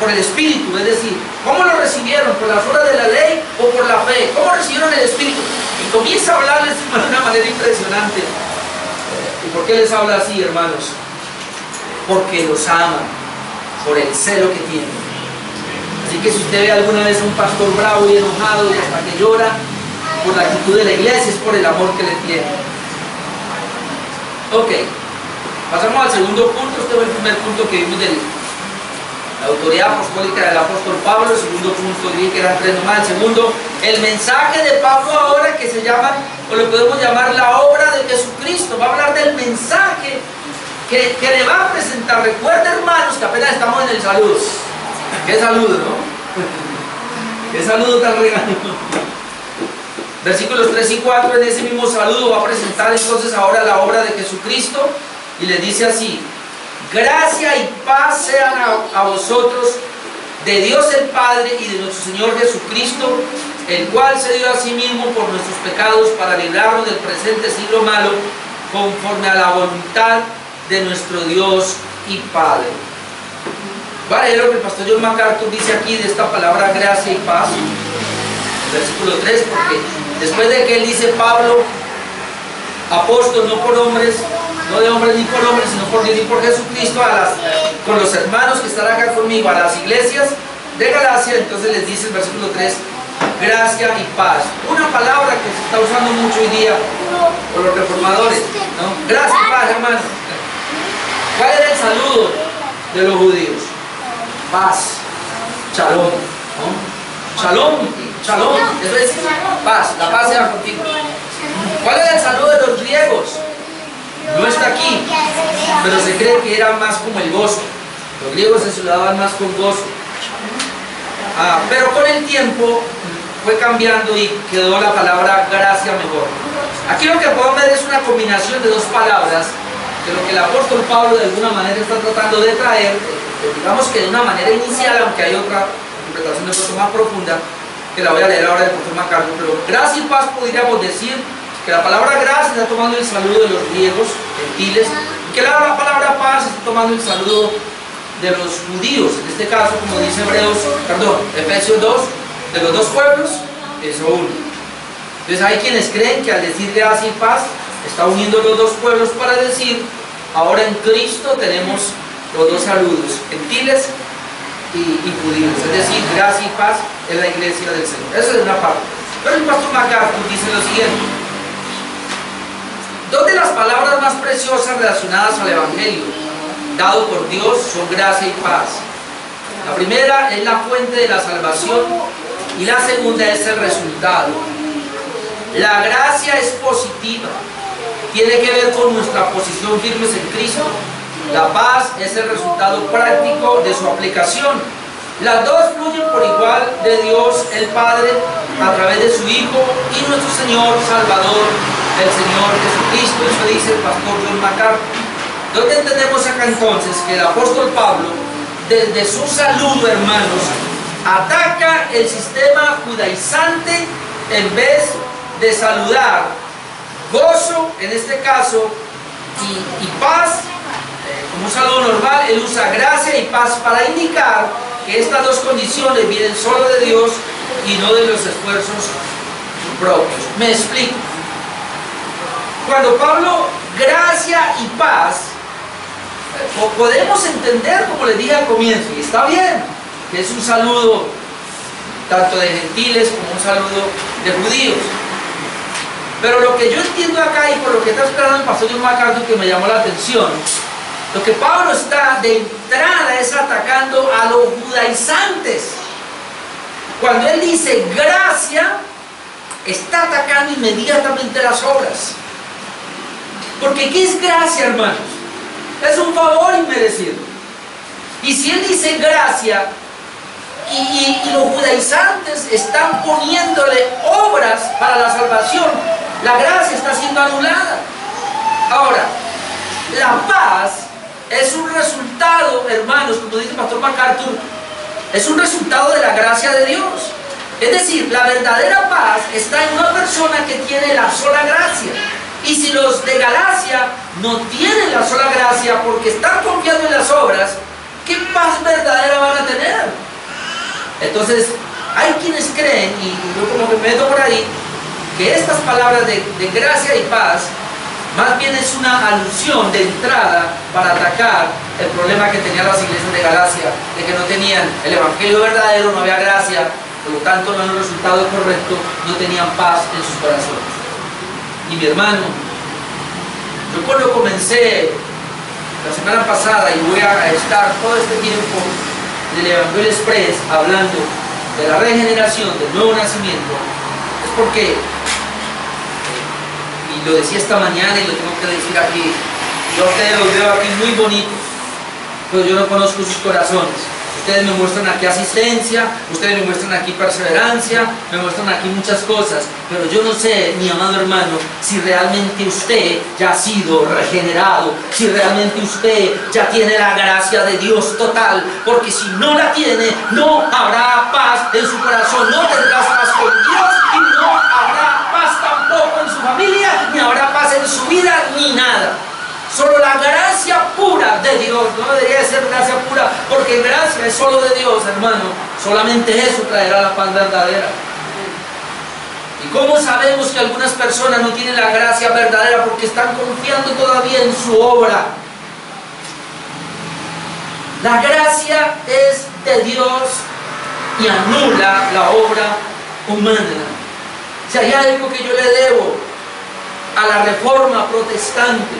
el Espíritu? Es decir, ¿cómo lo recibieron? ¿Por las obras de la ley o por la fe? ¿Cómo recibieron el Espíritu? Y comienza a hablarles de una manera impresionante. ¿Y por qué les habla así, hermanos? Porque los aman, por el celo que tienen. Así que si usted ve alguna vez a un pastor bravo y enojado y hasta que llora por la actitud de la iglesia, es por el amor que le tiene. Ok, pasamos al segundo punto. Este fue el primer punto que vimos de la autoridad apostólica del apóstol Pablo. El segundo punto, dije que eran tres nomás. El segundo, el mensaje de Pablo ahora, que se llama, o lo podemos llamar la obra de Jesucristo. Va a hablar del mensaje que le va a presentar. Recuerda, hermanos, que apenas estamos en el saludo. ¿Qué saludo, no? ¿Qué saludo tan regalo? Versículos 3 y 4, en ese mismo saludo va a presentar entonces ahora la obra de Jesucristo y les dice así: gracia y paz sean a vosotros de Dios el Padre y de nuestro Señor Jesucristo, el cual se dio a sí mismo por nuestros pecados para librarnos del presente siglo malo, conforme a la voluntad de nuestro Dios y Padre. Voy a leer lo que el pastor John MacArthur dice aquí de esta palabra gracia y paz, versículo 3, porque después de que él dice: Pablo, apóstol, no por hombres, no de hombres ni por hombres, sino por Dios y por Jesucristo, con los hermanos que están acá conmigo, a las iglesias de Galacia, entonces les dice el versículo 3, gracia y paz. Una palabra que se está usando mucho hoy día por los reformadores, ¿no? Gracia y paz, hermano. ¿Cuál era el saludo de los judíos? Paz, shalom, ¿no? Shalom, shalom, eso es paz, la paz sea contigo. ¿Cuál era el saludo de los griegos? No está aquí, pero se cree que era más como el gozo. Los griegos se saludaban más con gozo. Pero con el tiempo fue cambiando y quedó la palabra gracia mejor. Aquí lo que podemos ver es una combinación de dos palabras, de lo que el apóstol Pablo de alguna manera está tratando de traer, digamos que de una manera inicial, aunque hay otra interpretación de pronto más profunda, que la voy a leer ahora del pastor MacArthur. Pero gracia y paz podríamos decir que la palabra gracia está tomando el saludo de los griegos, gentiles, y que la palabra paz está tomando el saludo de los judíos, en este caso, como dice Efesios 2, de los dos pueblos, eso uno. Entonces hay quienes creen que al decir gracia y paz está uniendo los dos pueblos para decir: ahora en Cristo tenemos los dos saludos, gentiles y judíos, es decir, gracia y paz en la iglesia del Señor. Eso es una parte. Pero el pastor MacArthur dice lo siguiente: dos de las palabras más preciosas relacionadas al Evangelio dado por Dios son gracia y paz. La primera es la fuente de la salvación y la segunda es el resultado. La gracia es positiva, tiene que ver con nuestra posición firmes en Cristo. La paz es el resultado práctico de su aplicación. Las dos fluyen por igual de Dios el Padre a través de su Hijo y nuestro Señor Salvador, el Señor Jesucristo. Eso dice el pastor John MacArthur. ¿Dónde entendemos acá entonces que el apóstol Pablo, desde su saludo, hermanos, ataca el sistema judaizante en vez de saludar gozo, en este caso, y paz, como un saludo normal? Él usa gracia y paz para indicar que estas dos condiciones vienen solo de Dios y no de los esfuerzos propios. Me explico. Cuando Pablo, gracia y paz, podemos entender, como les dije al comienzo, y está bien, que es un saludo tanto de gentiles como un saludo de judíos. Pero lo que yo entiendo acá, y por lo que está esperando el pastor John MacArthur, que me llamó la atención, lo que Pablo está de entrada es atacando a los judaizantes. Cuando él dice gracia, está atacando inmediatamente las obras. Porque ¿qué es gracia, hermanos? Es un favor inmerecido. Y si él dice gracia y los judaizantes están poniéndole obras para la salvación, la gracia está siendo anulada. Ahora, la paz es un resultado, hermanos, como dice el pastor MacArthur, es un resultado de la gracia de Dios. Es decir, la verdadera paz está en una persona que tiene la sola gracia. Y si los de Galacia no tienen la sola gracia porque están confiando en las obras, ¿qué paz verdadera van a tener? Entonces, hay quienes creen, y yo como que me meto por ahí, que estas palabras de gracia y paz más bien es una alusión de entrada para atacar el problema que tenían las iglesias de Galacia, de que no tenían el evangelio verdadero, no había gracia, por lo tanto no era el resultado correcto, no tenían paz en sus corazones. Y mi hermano, yo cuando comencé la semana pasada, y voy a estar todo este tiempo del Evangelio Express hablando de la regeneración, del nuevo nacimiento, es porque, y lo decía esta mañana y lo tengo que decir aquí, yo a ustedes los veo aquí muy bonitos, pero yo no conozco sus corazones. Ustedes me muestran aquí asistencia, ustedes me muestran aquí perseverancia, me muestran aquí muchas cosas, pero yo no sé, mi amado hermano, si realmente usted ya ha sido regenerado, si realmente usted ya tiene la gracia de Dios total, porque si no la tiene, no habrá paz en su corazón, no tendrás paz con Dios y no habrá paz tampoco en su familia, ni habrá paz en su vida, ni nada. Solo la gracia pura de de Dios, no debería de ser gracia pura, porque gracia es solo de Dios, hermano. Solamente eso traerá la paz verdadera. ¿Y cómo sabemos que algunas personas no tienen la gracia verdadera? Porque están confiando todavía en su obra. La gracia es de Dios y anula la obra humana. Si hay algo que yo le debo a la reforma protestante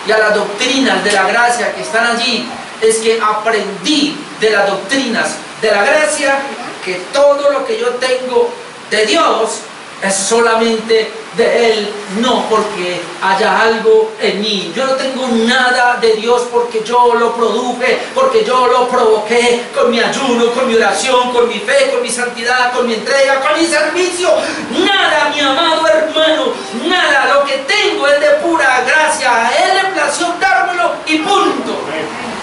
y a las doctrinas de la gracia que están allí, es que aprendí de las doctrinas de la gracia que todo lo que yo tengo de Dios es solamente de Él, no porque haya algo en mí. Yo no tengo nada de Dios porque yo lo produje, porque yo lo provoqué con mi ayuno, con mi oración, con mi fe, con mi santidad, con mi entrega, con mi servicio. Nada, mi amado hermano, nada. Lo que tengo es de pura gracia. A Él le plació dármelo y punto.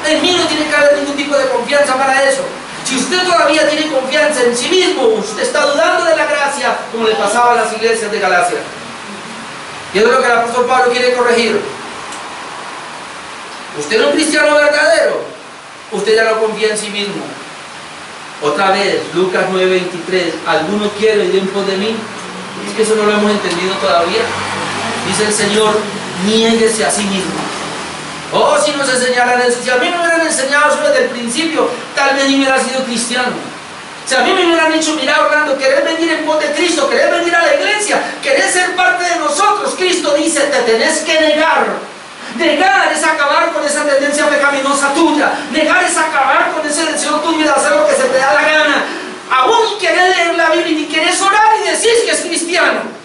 En mí no tiene que haber ningún tipo de confianza para eso. Si usted todavía tiene confianza en sí mismo, usted está dudando de la gracia, como le pasaba a las iglesias de Galacia. Y eso es lo que el apóstol Pablo quiere corregir. Usted es un cristiano verdadero, usted ya no confía en sí mismo. Otra vez, Lucas 9:23, ¿alguno quiere ir en pos de mí? Es que eso no lo hemos entendido todavía. Dice el Señor, niéguese a sí mismo. Oh, si nos enseñaran eso, si a mí me hubieran enseñado eso desde el principio, tal vez ni hubiera sido cristiano. Si a mí me hubieran dicho, mira Orlando, querés venir en pos de Cristo, querés venir a la iglesia, querés ser parte de nosotros, Cristo dice, te tenés que negar. Negar es acabar con esa tendencia pecaminosa tuya. Negar es acabar con ese deseo tuyo de hacer lo que se te da la gana. Aún ni querés leer la Biblia, ni querés orar y decís que es cristiano.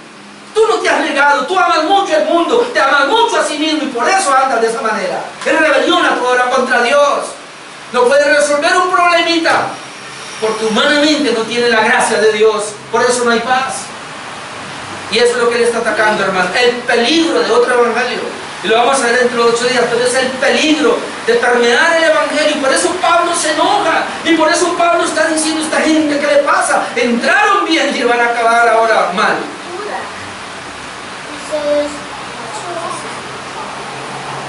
Tú no te has negado, tú amas mucho el mundo, te amas mucho a sí mismo y por eso andas de esa manera. En rebelión a toda hora contra Dios. No puedes resolver un problemita porque humanamente no tiene la gracia de Dios. Por eso no hay paz. Y eso es lo que él está atacando, hermano. El peligro de otro evangelio. Y lo vamos a ver dentro de 8 días. Pero es el peligro de permear el evangelio. Y por eso Pablo se enoja. Y por eso Pablo está diciendo a esta gente, ¿qué le pasa? Entraron bien y van a acabar ahora mal.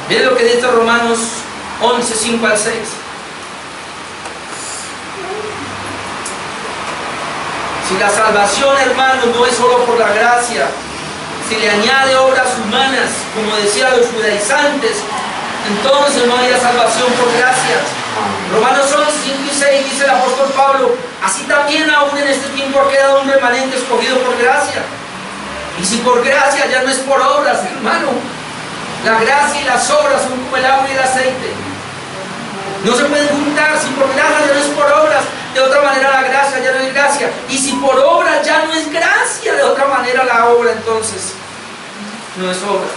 Miren lo que dice Romanos 11, 5 al 6. Si la salvación, hermanos, no es solo por la gracia, si le añade obras humanas, como decían los judaizantes, entonces no haya salvación por gracia. Romanos 11, 5 y 6 dice el apóstol Pablo, así también aún en este tiempo ha quedado un remanente escogido por gracia. Y si por gracia ya no es por obras, hermano, la gracia y las obras son como el agua y el aceite. No se pueden juntar. Si por gracia ya no es por obras, de otra manera la gracia ya no es gracia. Y si por obra ya no es gracia, de otra manera la obra entonces no es obra.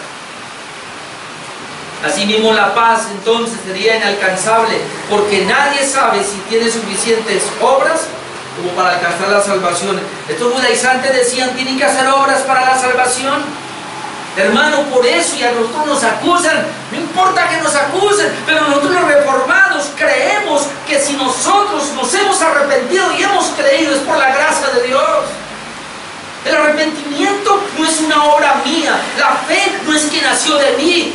Asimismo la paz entonces sería inalcanzable, porque nadie sabe si tiene suficientes obras como para alcanzar la salvación. Estos judaizantes decían, tienen que hacer obras para la salvación. Hermano, por eso y a nosotros nos acusan, no importa que nos acusen, pero nosotros los reformados creemos que si nosotros nos hemos arrepentido y hemos creído es por la gracia de Dios. El arrepentimiento no es una obra mía, la fe no es que nació de mí.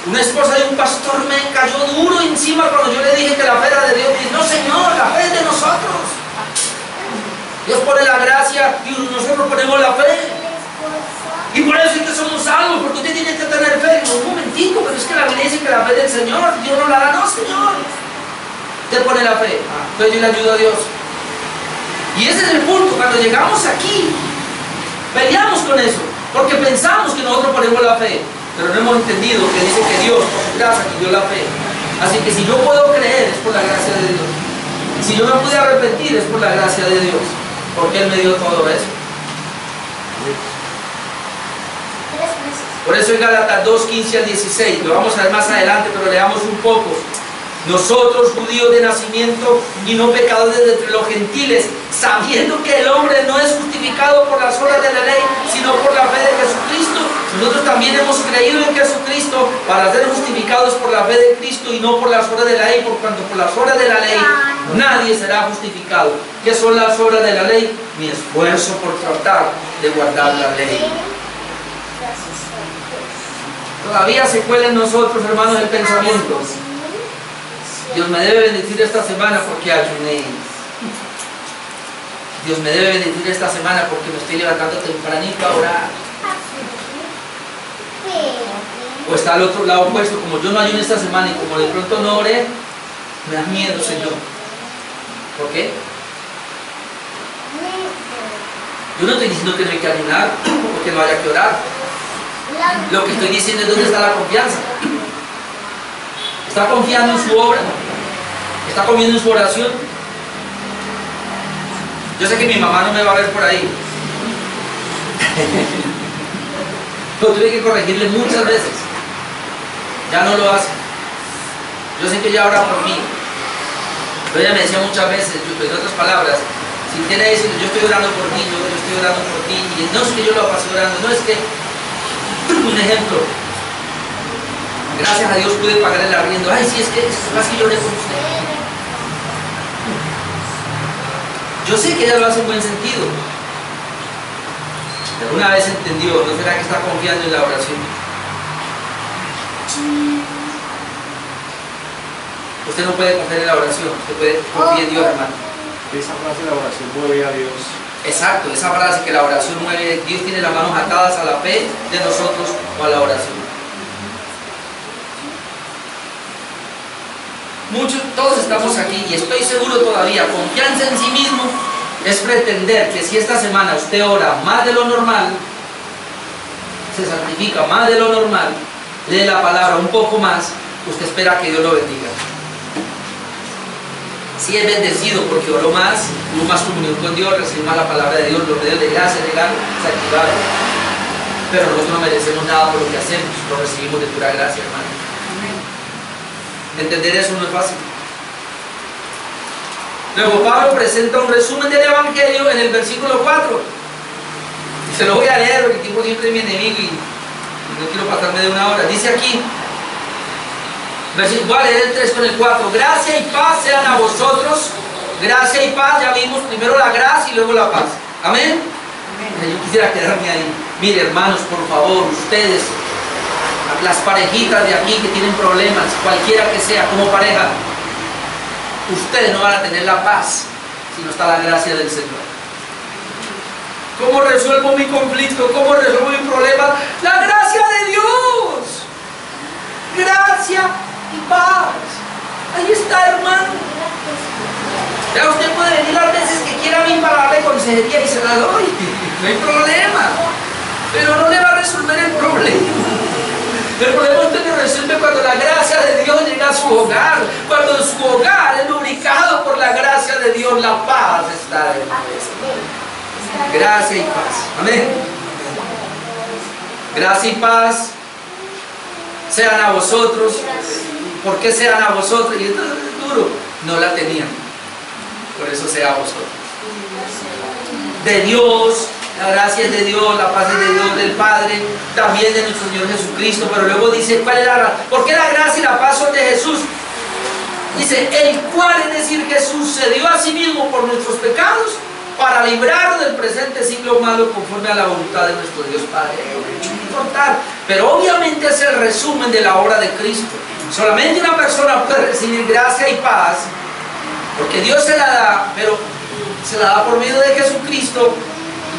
Una esposa de un pastor me cayó duro encima cuando yo le dije que la fe era de Dios. Y no, Señor, la fe es de nosotros. Dios pone la gracia y nosotros ponemos la fe. Y por eso es que somos salvos, porque usted tiene que tener fe. Un momentico, pero es que la Biblia dice que la fe es del Señor. Dios no la da, no, Señor. Usted pone la fe. Entonces yo le ayudo a Dios. Y ese es el punto. Cuando llegamos aquí, peleamos con eso, porque pensamos que nosotros ponemos la fe, pero no hemos entendido que dice que Dios, por su gracia, que dio la fe. Así que si yo puedo creer, es por la gracia de Dios. Y si yo me pude arrepentir, es por la gracia de Dios, porque Él me dio todo eso. Por eso en Gálatas 2, 15 al 16, lo vamos a ver más adelante, pero leamos un poco. Nosotros, judíos de nacimiento y no pecadores de entre los gentiles, sabiendo que el hombre no es justificado por las obras de la ley, sino por la fe de Jesucristo, nosotros también hemos creído en Jesucristo para ser justificados por la fe de Cristo y no por las obras de la ley, por cuanto por las obras de la ley nadie será justificado. ¿Qué son las obras de la ley? Mi esfuerzo por tratar de guardar la ley. Todavía se cuela en nosotros, hermanos, el pensamiento Dios me debe bendecir esta semana porque ayuné. Dios me debe bendecir esta semana porque me estoy levantando tempranito a orar. O está al otro lado opuesto, como yo no ayuné esta semana y como de pronto no oré, me da miedo, Señor. ¿Por qué? Yo no estoy diciendo que no hay que ayunar o que no haya que orar. Lo que estoy diciendo es dónde está la confianza. ¿Está confiando en su obra? ¿Está confiando en su oración? Yo sé que mi mamá no me va a ver por ahí. Pero tuve que corregirle muchas veces. Ya no lo hace. Yo sé que ella ora por mí. Pero ella me decía muchas veces, en otras palabras, si tiene que decir, yo estoy orando por ti, yo estoy orando por ti, y no es que yo lo pase orando, no es que, un ejemplo, gracias a Dios pude pagar el arriendo, ay, sí, es que yo oré por usted. Yo sé que ella lo hace en buen sentido, pero una vez entendió, ¿no será que está confiando en la oración? Usted no puede confiar en la oración, usted puede confiar en Dios, hermano. Esa frase de la oración mueve a Dios. Exacto, esa frase que la oración mueve, Dios tiene las manos atadas a la fe de nosotros o a la oración. Todos estamos aquí y estoy seguro todavía, confianza en sí mismo es pretender que si esta semana usted ora más de lo normal, se santifica más de lo normal, lee la palabra un poco más, usted espera que Dios lo bendiga. Si es bendecido porque oró más, hubo más comunión con Dios, recibió más la palabra de Dios, los medios de gracia llegaron, se activaron. Pero nosotros no merecemos nada por lo que hacemos, lo recibimos de pura gracia, hermano. Entender eso no es fácil. Luego Pablo presenta un resumen del Evangelio en el versículo 4. Y se lo voy a leer porque el tiempo siempre es mi enemigo y no quiero pasarme de una hora. Dice aquí, voy a leer el 3 con el 4. Gracia y paz sean a vosotros. Gracia y paz, ya vimos primero la gracia y luego la paz. Amén. Yo quisiera quedarme ahí. Mire, hermanos, por favor, ustedes, las parejitas de aquí que tienen problemas, cualquiera que sea, como pareja, ustedes no van a tener la paz si no está la gracia del Señor. ¿Cómo resuelvo mi conflicto? ¿Cómo resuelvo mi problema? La gracia de Dios. Gracia y paz. Ahí está, hermano. Ya usted puede venir las veces que quiera a mí para darle consejería y se la doy. No hay problema. Pero no le va a resolver el problema. El problema usted lo resuelve cuando la gracia de Dios llega a su hogar. Cuando su hogar es lubricado por la gracia de Dios, la paz está en él. Gracia y paz. Amén. Gracia y paz sean a vosotros. ¿Por qué sean a vosotros? Y esto es duro. No la tenían. Por eso sea a vosotros. De Dios, la gracia es de Dios, la paz es de Dios, del Padre, también de nuestro Señor Jesucristo. Pero luego dice, ¿cuál es la razón? ¿Por qué la gracia y la paz son de Jesús? Dice, el cual, es decir, Jesús se dio a sí mismo por nuestros pecados para librarnos del presente siglo malo conforme a la voluntad de nuestro Dios Padre. Pero obviamente es el resumen de la obra de Cristo. Solamente una persona puede recibir gracia y paz porque Dios se la da, pero se la da por medio de Jesucristo.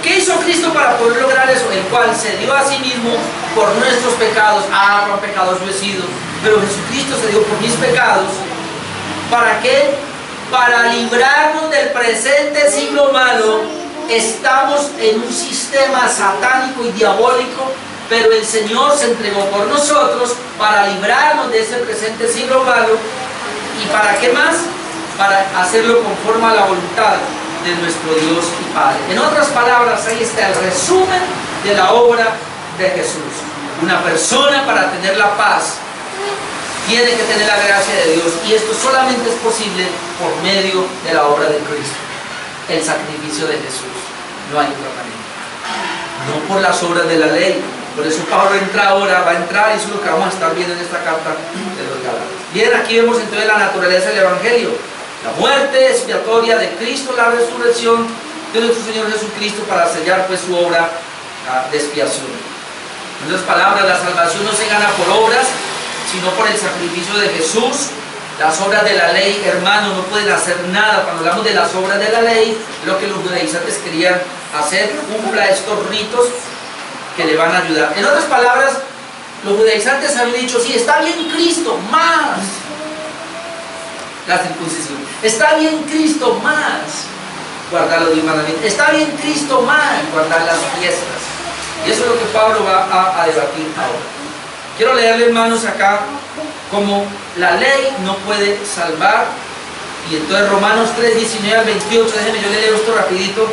¿Qué hizo Cristo para poder lograr eso? El cual se dio a sí mismo por nuestros pecados. Ah, cuán pecados yo he sido. Pero Jesucristo se dio por mis pecados. ¿Para qué? Para librarnos del presente siglo malo. Estamos en un sistema satánico y diabólico, pero el Señor se entregó por nosotros para librarnos de ese presente siglo malo. ¿Y para qué más? Para hacerlo conforme a la voluntad de nuestro Dios y Padre. En otras palabras, ahí está el resumen de la obra de Jesús. Una persona, para tener la paz, tiene que tener la gracia de Dios, y esto solamente es posible por medio de la obra de Cristo, el sacrificio de Jesús. No hay otra manera. No por las obras de la ley. Por eso Pablo entra ahora, va a entrar, y eso es lo que vamos a estar viendo en esta carta de los Gálatas. Bien, aquí vemos entonces la naturaleza del Evangelio. La muerte expiatoria de Cristo, la resurrección de nuestro Señor Jesucristo para sellar pues su obra de expiación. En otras palabras, la salvación no se gana por obras, sino por el sacrificio de Jesús Las obras de la ley, hermanos, no pueden hacer nada. Cuando hablamos de las obras de la ley, lo que los judaizantes querían hacer, cumpla estos ritos que le van a ayudar. En otras palabras, los judaizantes habían dicho, sí, está bien Cristo, más la circuncisión. Está bien Cristo, más guardar los 10 mandamientos. Está bien Cristo, más guardar las fiestas. Y eso es lo que Pablo va a debatir ahora. Quiero leerle, hermanos, acá como la ley no puede salvar. Y entonces Romanos 3, 19 al 28, déjenme yo le leo esto rapidito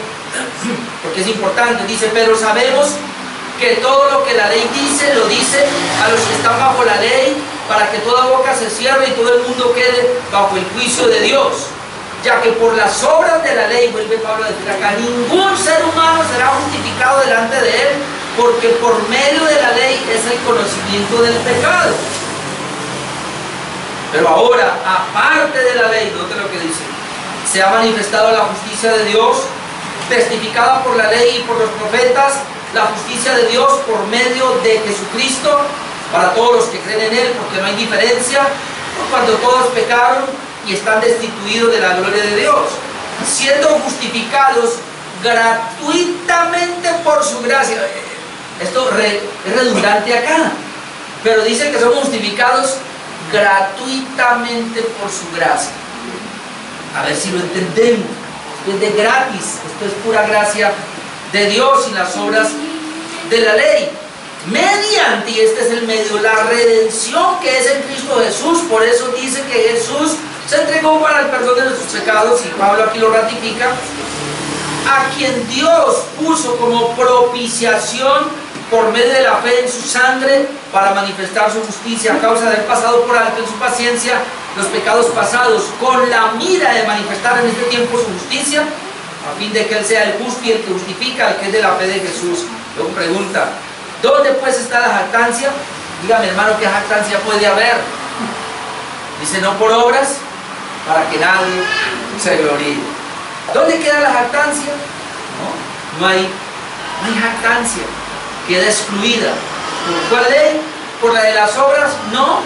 porque es importante. Dice, pero sabemos que todo lo que la ley dice, lo dice a los que están bajo la ley, para que toda boca se cierre y todo el mundo quede bajo el juicio de Dios. Ya que por las obras de la ley, vuelve Pablo a decir acá, ningún ser humano será justificado delante de él, porque por medio de la ley es el conocimiento del pecado. Pero ahora, aparte de la ley, note lo que dice, se ha manifestado la justicia de Dios, testificada por la ley y por los profetas, la justicia de Dios por medio de Jesucristo, para todos los que creen en Él, porque no hay diferencia, cuando todos pecaron y están destituidos de la gloria de Dios, siendo justificados gratuitamente por su gracia. Esto es redundante acá, pero dice que somos justificados gratuitamente por su gracia. A ver si lo entendemos. Esto es de gratis, esto es pura gracia de Dios y las obras de la ley. Mediante, y este es el medio, la redención que es en Cristo Jesús. Por eso dice que Jesús se entregó para el perdón de nuestros pecados, y Pablo aquí lo ratifica, a quien Dios puso como propiciación por medio de la fe en su sangre, para manifestar su justicia a causa de haber pasado por alto en su paciencia los pecados pasados, con la mira de manifestar en este tiempo su justicia, a fin de que Él sea el justo y el que justifica al que es de la fe de Jesús. Luego pregunta, ¿dónde pues está la jactancia? Dígame, hermano, ¿qué jactancia puede haber? Dice, no por obras, para que nadie se gloríe. ¿Dónde queda la jactancia? No hay jactancia. Queda excluida. ¿Por cuál ley? ¿Por la de las obras? No,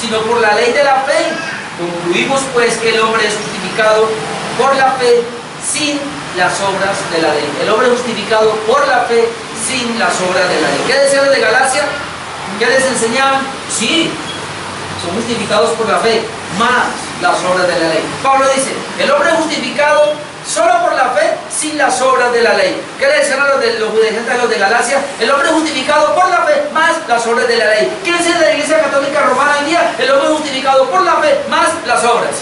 sino por la ley de la fe. Concluimos pues que el hombre es justificado por la fe sin las obras de la ley. El hombre es justificado por la fe sin las obras de la ley. ¿Qué decían los de Galacia? ¿Qué les enseñaban? Sí, son justificados por la fe, más las obras de la ley. Pablo dice, el hombre es justificado solo por la fe, sin las obras de la ley. ¿Qué le decían a los judaizantes, a los de Galacia? El hombre es justificado por la fe, más las obras de la ley. ¿Qué dice la Iglesia Católica Romana hoy en día? El hombre es justificado por la fe, más las obras.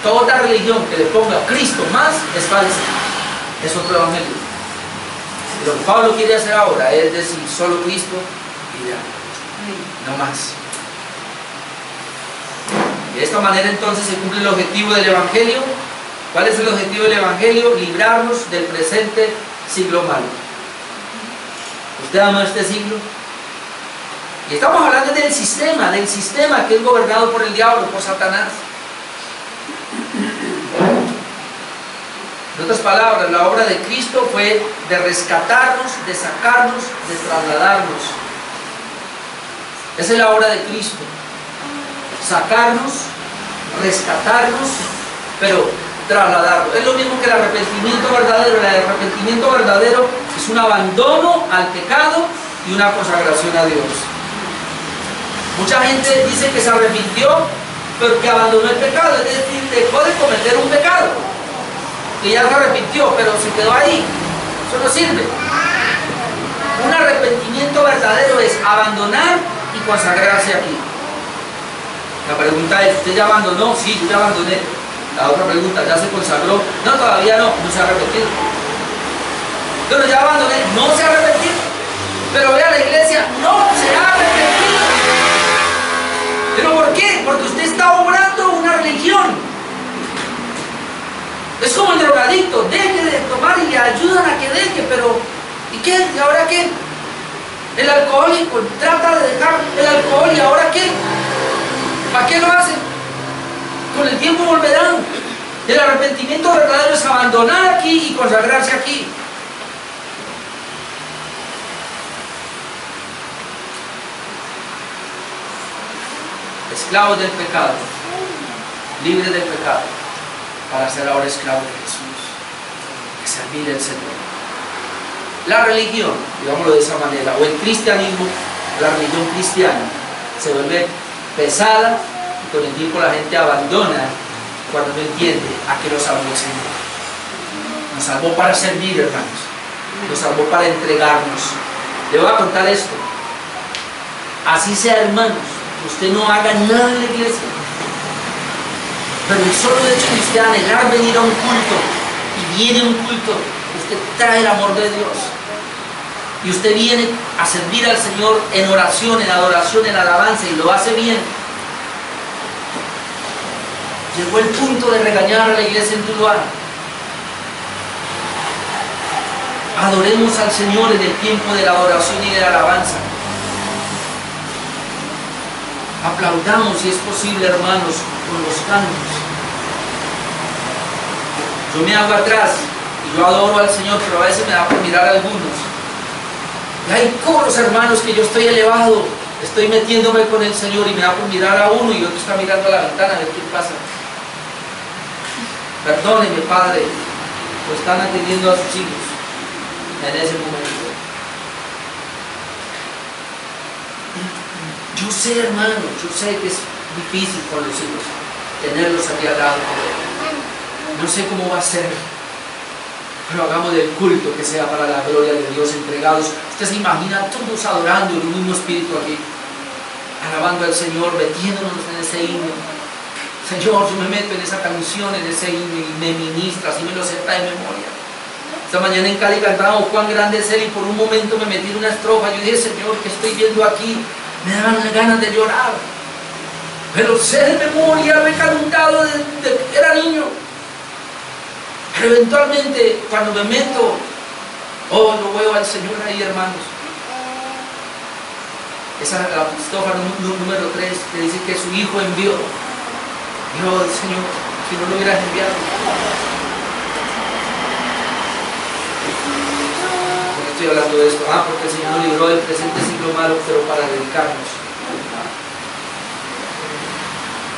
Toda religión que le ponga Cristo más es falsa, es otro evangelio. Lo que Pablo quiere hacer ahora es decir, solo Cristo y ya, no más. De esta manera entonces se cumple el objetivo del Evangelio. ¿Cuál es el objetivo del Evangelio? Librarnos del presente siglo malo. ¿Usted ama este siglo? Y estamos hablando del sistema que es gobernado por el diablo, por Satanás. En otras palabras, la obra de Cristo fue de rescatarnos, de sacarnos, de trasladarnos. Esa es la obra de Cristo. Sacarnos, rescatarnos, pero trasladarnos. Es lo mismo que el arrepentimiento verdadero. El arrepentimiento verdadero es un abandono al pecado y una consagración a Dios. Mucha gente dice que se arrepintió, pero que abandonó el pecado, es decir, dejó de cometer un pecado, que ya se arrepintió, pero se quedó ahí. Eso no sirve. Un arrepentimiento verdadero es abandonar y consagrarse aquí. La pregunta es, ¿usted ya abandonó? Sí, yo ya abandoné. La otra pregunta, ¿ya se consagró? No, todavía no se ha arrepentido. Pero ya abandoné, no se ha arrepentido. Pero vea, la iglesia no se ha arrepentido. ¿Pero por qué? Porque usted está obrando una religión. Es como el drogadicto, deje de tomar y le ayudan a que deje, pero ¿y qué? ¿Y ahora qué? El alcohólico trata de dejar el alcohol, ¿y ahora qué? ¿Para qué lo hacen? Con el tiempo volverán. El arrepentimiento verdadero es abandonar aquí y consagrarse aquí. esclavos del pecado, libres del pecado, para ser ahora esclavos de Jesús, que servir al Señor. La religión, digámoslo de esa manera, o el cristianismo, la religión cristiana, se vuelve pesada y con el tiempo la gente abandona cuando no entiende a qué lo salvó el Señor. Nos salvó para servir, hermanos. Nos salvó para entregarnos. Le voy a contar esto. Así sea, hermanos, usted no haga nada en la iglesia, pero el solo hecho de usted anhelar venir a un culto, y viene a un culto, usted trae el amor de Dios, y usted viene a servir al Señor en oración, en adoración, en alabanza, y lo hace bien. Llegó el punto de regañar a la iglesia en Tuluá. Adoremos al Señor en el tiempo de la adoración y de la alabanza. Aplaudamos, si es posible, hermanos, con los cantos. Yo me hago atrás y yo adoro al Señor, pero a veces me da por mirar a algunos. Y hay coros, hermanos, que yo estoy elevado, estoy metiéndome con el Señor y me da por mirar a uno y otro está mirando a la ventana a ver qué pasa. Perdóneme, Padre, lo están atendiendo a sus hijos en ese momento. Yo sé, hermano, yo sé que es difícil con los hijos tenerlos aquí al lado. No sé cómo va a ser, pero hagamos del culto que sea para la gloria de Dios, entregados. Usted se imagina todos adorando en un mismo espíritu aquí, alabando al Señor, metiéndonos en ese himno. Señor, yo me meto en esa canción, en ese himno y me ministra, así me lo sepa de memoria. Esta mañana en Cali cantábamos Cuán grande es Él y por un momento me metí en una estrofa. Yo dije, Señor, ¿qué estoy viendo aquí? Me daban ganas de llorar, pero sé de memoria, lo he cantado desde que era niño. Pero eventualmente, cuando me meto, oh, lo veo al Señor ahí, hermanos. Esa es la estrofa número 3, que dice que su Hijo envió. Dios, Señor, si no lo hubieras enviado. ¿Por qué estoy hablando de esto? Porque el Señor nos libró del presente siglo malo, pero para dedicarnos.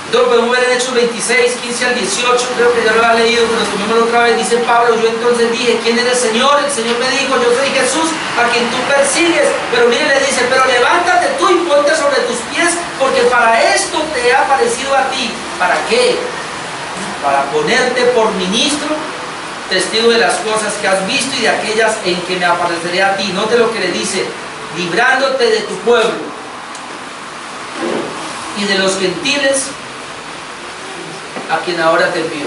Entonces podemos ver en Hechos 26, 15 al 18, creo que ya lo ha leído, pero tomémoslo otra vez. Dice Pablo, yo entonces dije, ¿quién es el Señor? El Señor me dijo, yo soy Jesús, a quien tú persigues. Pero mire, le dice, pero levántate tú y ponte sobre tus pies, porque para esto te he aparecido a ti. ¿Para qué? Para ponerte por ministro, testigo de las cosas que has visto y de aquellas en que me apareceré a ti. Note lo que le dice, librándote de tu pueblo y de los gentiles a quien ahora te envío.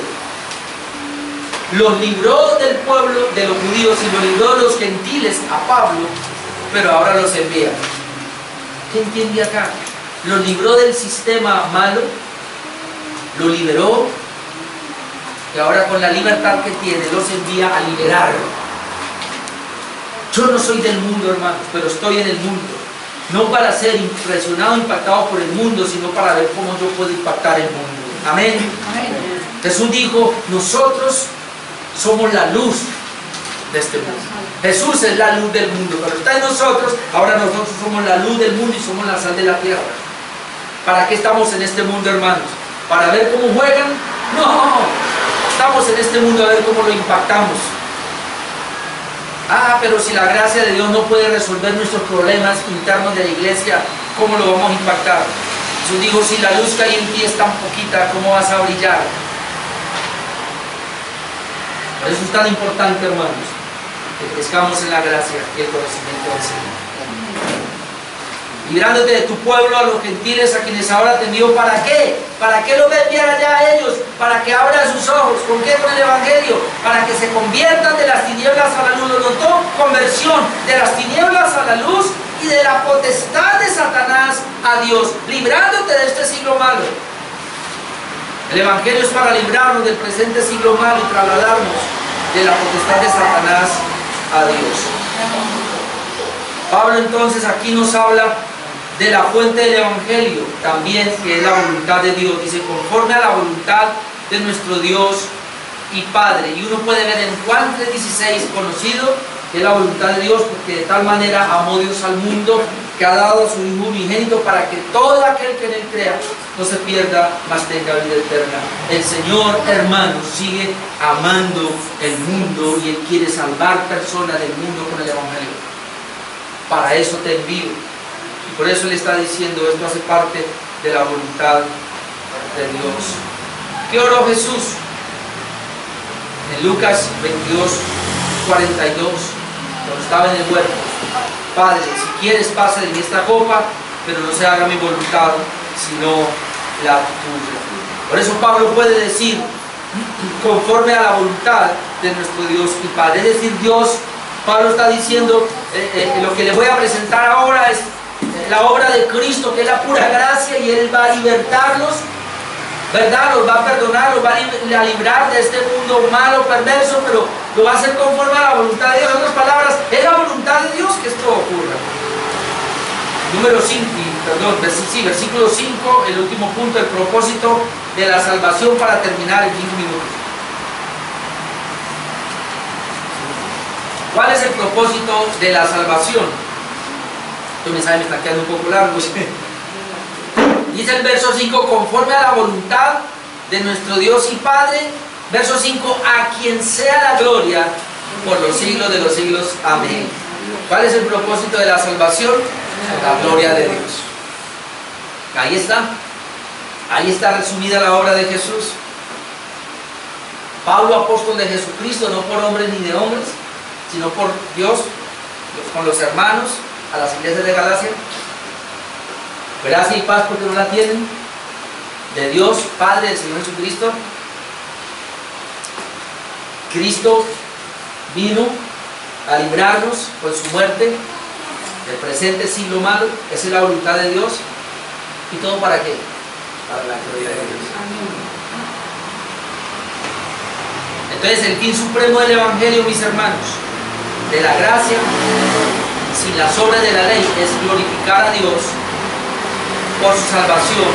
Los libró del pueblo de los judíos y los libró de los gentiles a Pablo, pero ahora los envía. ¿Qué entiende acá? Los libró del sistema malo, lo liberó, y ahora con la libertad que tiene los envía a liberarlo. Yo no soy del mundo, hermanos, pero estoy en el mundo, no para ser impresionado, impactado por el mundo, sino para ver cómo yo puedo impactar el mundo. Amén. Amén. Jesús dijo, nosotros somos la luz de este mundo. Jesús es la luz del mundo, pero está en nosotros. Ahora nosotros somos la luz del mundo y somos la sal de la tierra. ¿Para qué estamos en este mundo, hermanos? ¿Para ver cómo juegan? No, estamos en este mundo a ver cómo lo impactamos. Pero si la gracia de Dios no puede resolver nuestros problemas internos de la iglesia, ¿cómo lo vamos a impactar? Jesús dijo, si la luz que hay en ti es tan poquita, ¿cómo vas a brillar? Por eso es tan importante, hermanos, que crezcamos en la gracia y el conocimiento del Señor. Librándote de tu pueblo a los gentiles a quienes ahora te envío. ¿Para qué? ¿Para qué lo va a enviar allá a ellos? Para que abran sus ojos. ¿Con qué? Con el Evangelio. Para que se conviertan de las tinieblas a la luz. ¿Lo notó? Conversión de las tinieblas a la luz y de la potestad de Satanás a Dios. Librándote de este siglo malo. El Evangelio es para librarnos del presente siglo malo y trasladarnos de la potestad de Satanás a Dios. Pablo entonces aquí nos habla de la fuente del Evangelio, también que es la voluntad de Dios. Dice, conforme a la voluntad de nuestro Dios y Padre. Y uno puede ver en Juan 3:16, conocido, que es la voluntad de Dios, porque de tal manera amó Dios al mundo, que ha dado a su Hijo unigénito para que todo aquel que en él crea no se pierda, mas tenga vida eterna. El Señor, hermanos, sigue amando el mundo y Él quiere salvar personas del mundo con el Evangelio. Para eso te envío. Y por eso Él está diciendo, esto hace parte de la voluntad de Dios. ¿Qué oró Jesús? En Lucas 22, 42, cuando estaba en el huerto: Padre, si quieres pasa de mí esta copa, pero no se haga mi voluntad, sino la tuya. Por eso Pablo puede decir, conforme a la voluntad de nuestro Dios y Padre. Es decir, Dios, Pablo está diciendo, lo que le voy a presentar ahora es la obra de Cristo, que es la pura gracia, y Él va a libertarnos, ¿verdad? Los va a perdonar, los va a librar de este mundo malo, perverso, pero lo va a hacer conforme a la voluntad de Dios. En otras palabras, es la voluntad de Dios que esto ocurra. Versículo 5, el último punto, el propósito de la salvación, para terminar en 15 minutos. ¿Cuál es el propósito de la salvación? Este mensaje me está quedando un poco largo. Dice el verso 5, conforme a la voluntad de nuestro Dios y Padre. Verso 5, a quien sea la gloria por los siglos de los siglos. Amén. ¿Cuál es el propósito de la salvación? La gloria de Dios. Ahí está resumida la obra de Jesús. Pablo, apóstol de Jesucristo, no por hombres ni de hombres, sino por Dios, con los hermanos, a las iglesias de Galacia. Gracia y paz, porque no la tienen, de Dios Padre, del Señor Jesucristo. Cristo vino a librarnos con su muerte del presente siglo malo. Esa es la voluntad de Dios. ¿Y todo para qué? Para la gloria de Dios. Entonces, el fin supremo del Evangelio, mis hermanos, de la gracia, sin las obras de la ley, es glorificar a Dios por su salvación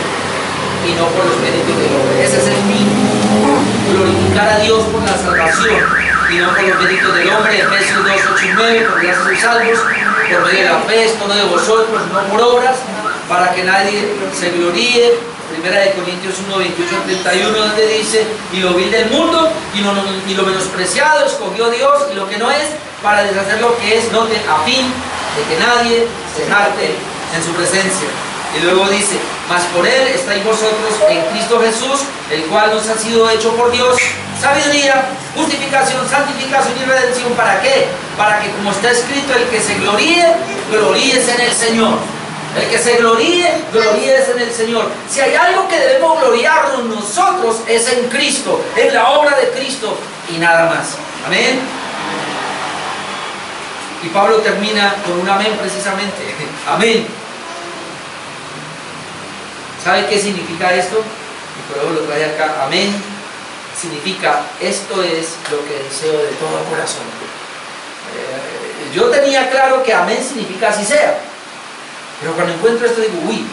y no por los méritos del hombre. Ese es el fin, glorificar a Dios por la salvación y no por los méritos del hombre. Efesios 2, 8 y 9, porque ya sois salvos por medio de la fe, esto no de vosotros, no por obras, para que nadie se gloríe. Primera de Corintios 1, 28 al 31, donde dice, y lo vil del mundo y lo menospreciado escogió Dios, y lo que no es, para deshacer lo que es, noten, a fin de que nadie se jacte en su presencia. Y luego dice, mas por Él estáis vosotros en Cristo Jesús, el cual nos ha sido hecho por Dios sabiduría, justificación, santificación y redención. ¿Para qué? Para que, como está escrito, el que se gloríe, gloríese en el Señor. El que se gloríe, gloríese en el Señor. Si hay algo que debemos gloriarnos nosotros, es en Cristo, en la obra de Cristo y nada más. Amén. Y Pablo termina con un amén precisamente. Amén. ¿Sabe qué significa esto? Y por eso lo trae acá. Amén significa, esto es lo que deseo de todo corazón. Yo tenía claro que amén significa así sea. Pero cuando encuentro esto digo, uy,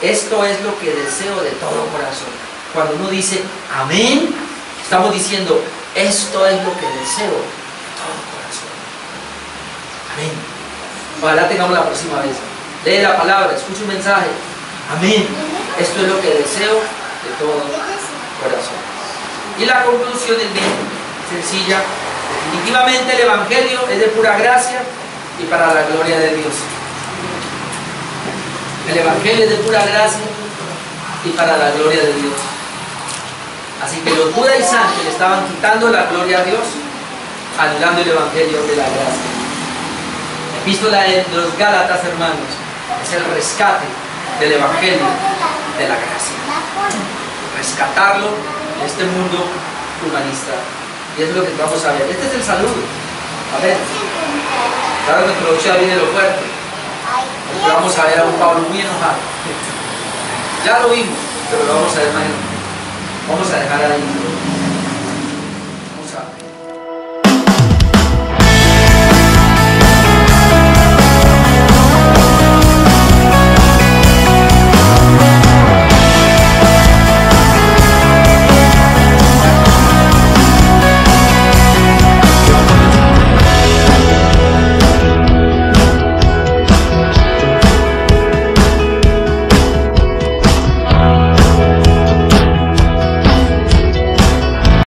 esto es lo que deseo de todo corazón. Cuando uno dice amén, estamos diciendo, esto es lo que deseo de todo corazón. Amén. Ojalá tengamos la próxima vez. Lee la palabra, escucha un mensaje. Amén. Esto es lo que deseo de todo corazón. Y la conclusión es bien sencilla. Definitivamente el Evangelio es de pura gracia y para la gloria de Dios. El Evangelio es de pura gracia y para la gloria de Dios. Así que los Buda y Sánchez le estaban quitando la gloria a Dios, anulando el Evangelio de la gracia. La epístola de los Gálatas, hermanos, es el rescate del Evangelio de la gracia. Rescatarlo de este mundo humanista. Y eso es lo que vamos a ver. Este es el saludo. A ver. Claro que introducción viene lo fuerte. Porque vamos a ver a un Pablo muy enojado. Ya lo vimos, pero lo vamos a ver mañana. Vamos a dejar ahí.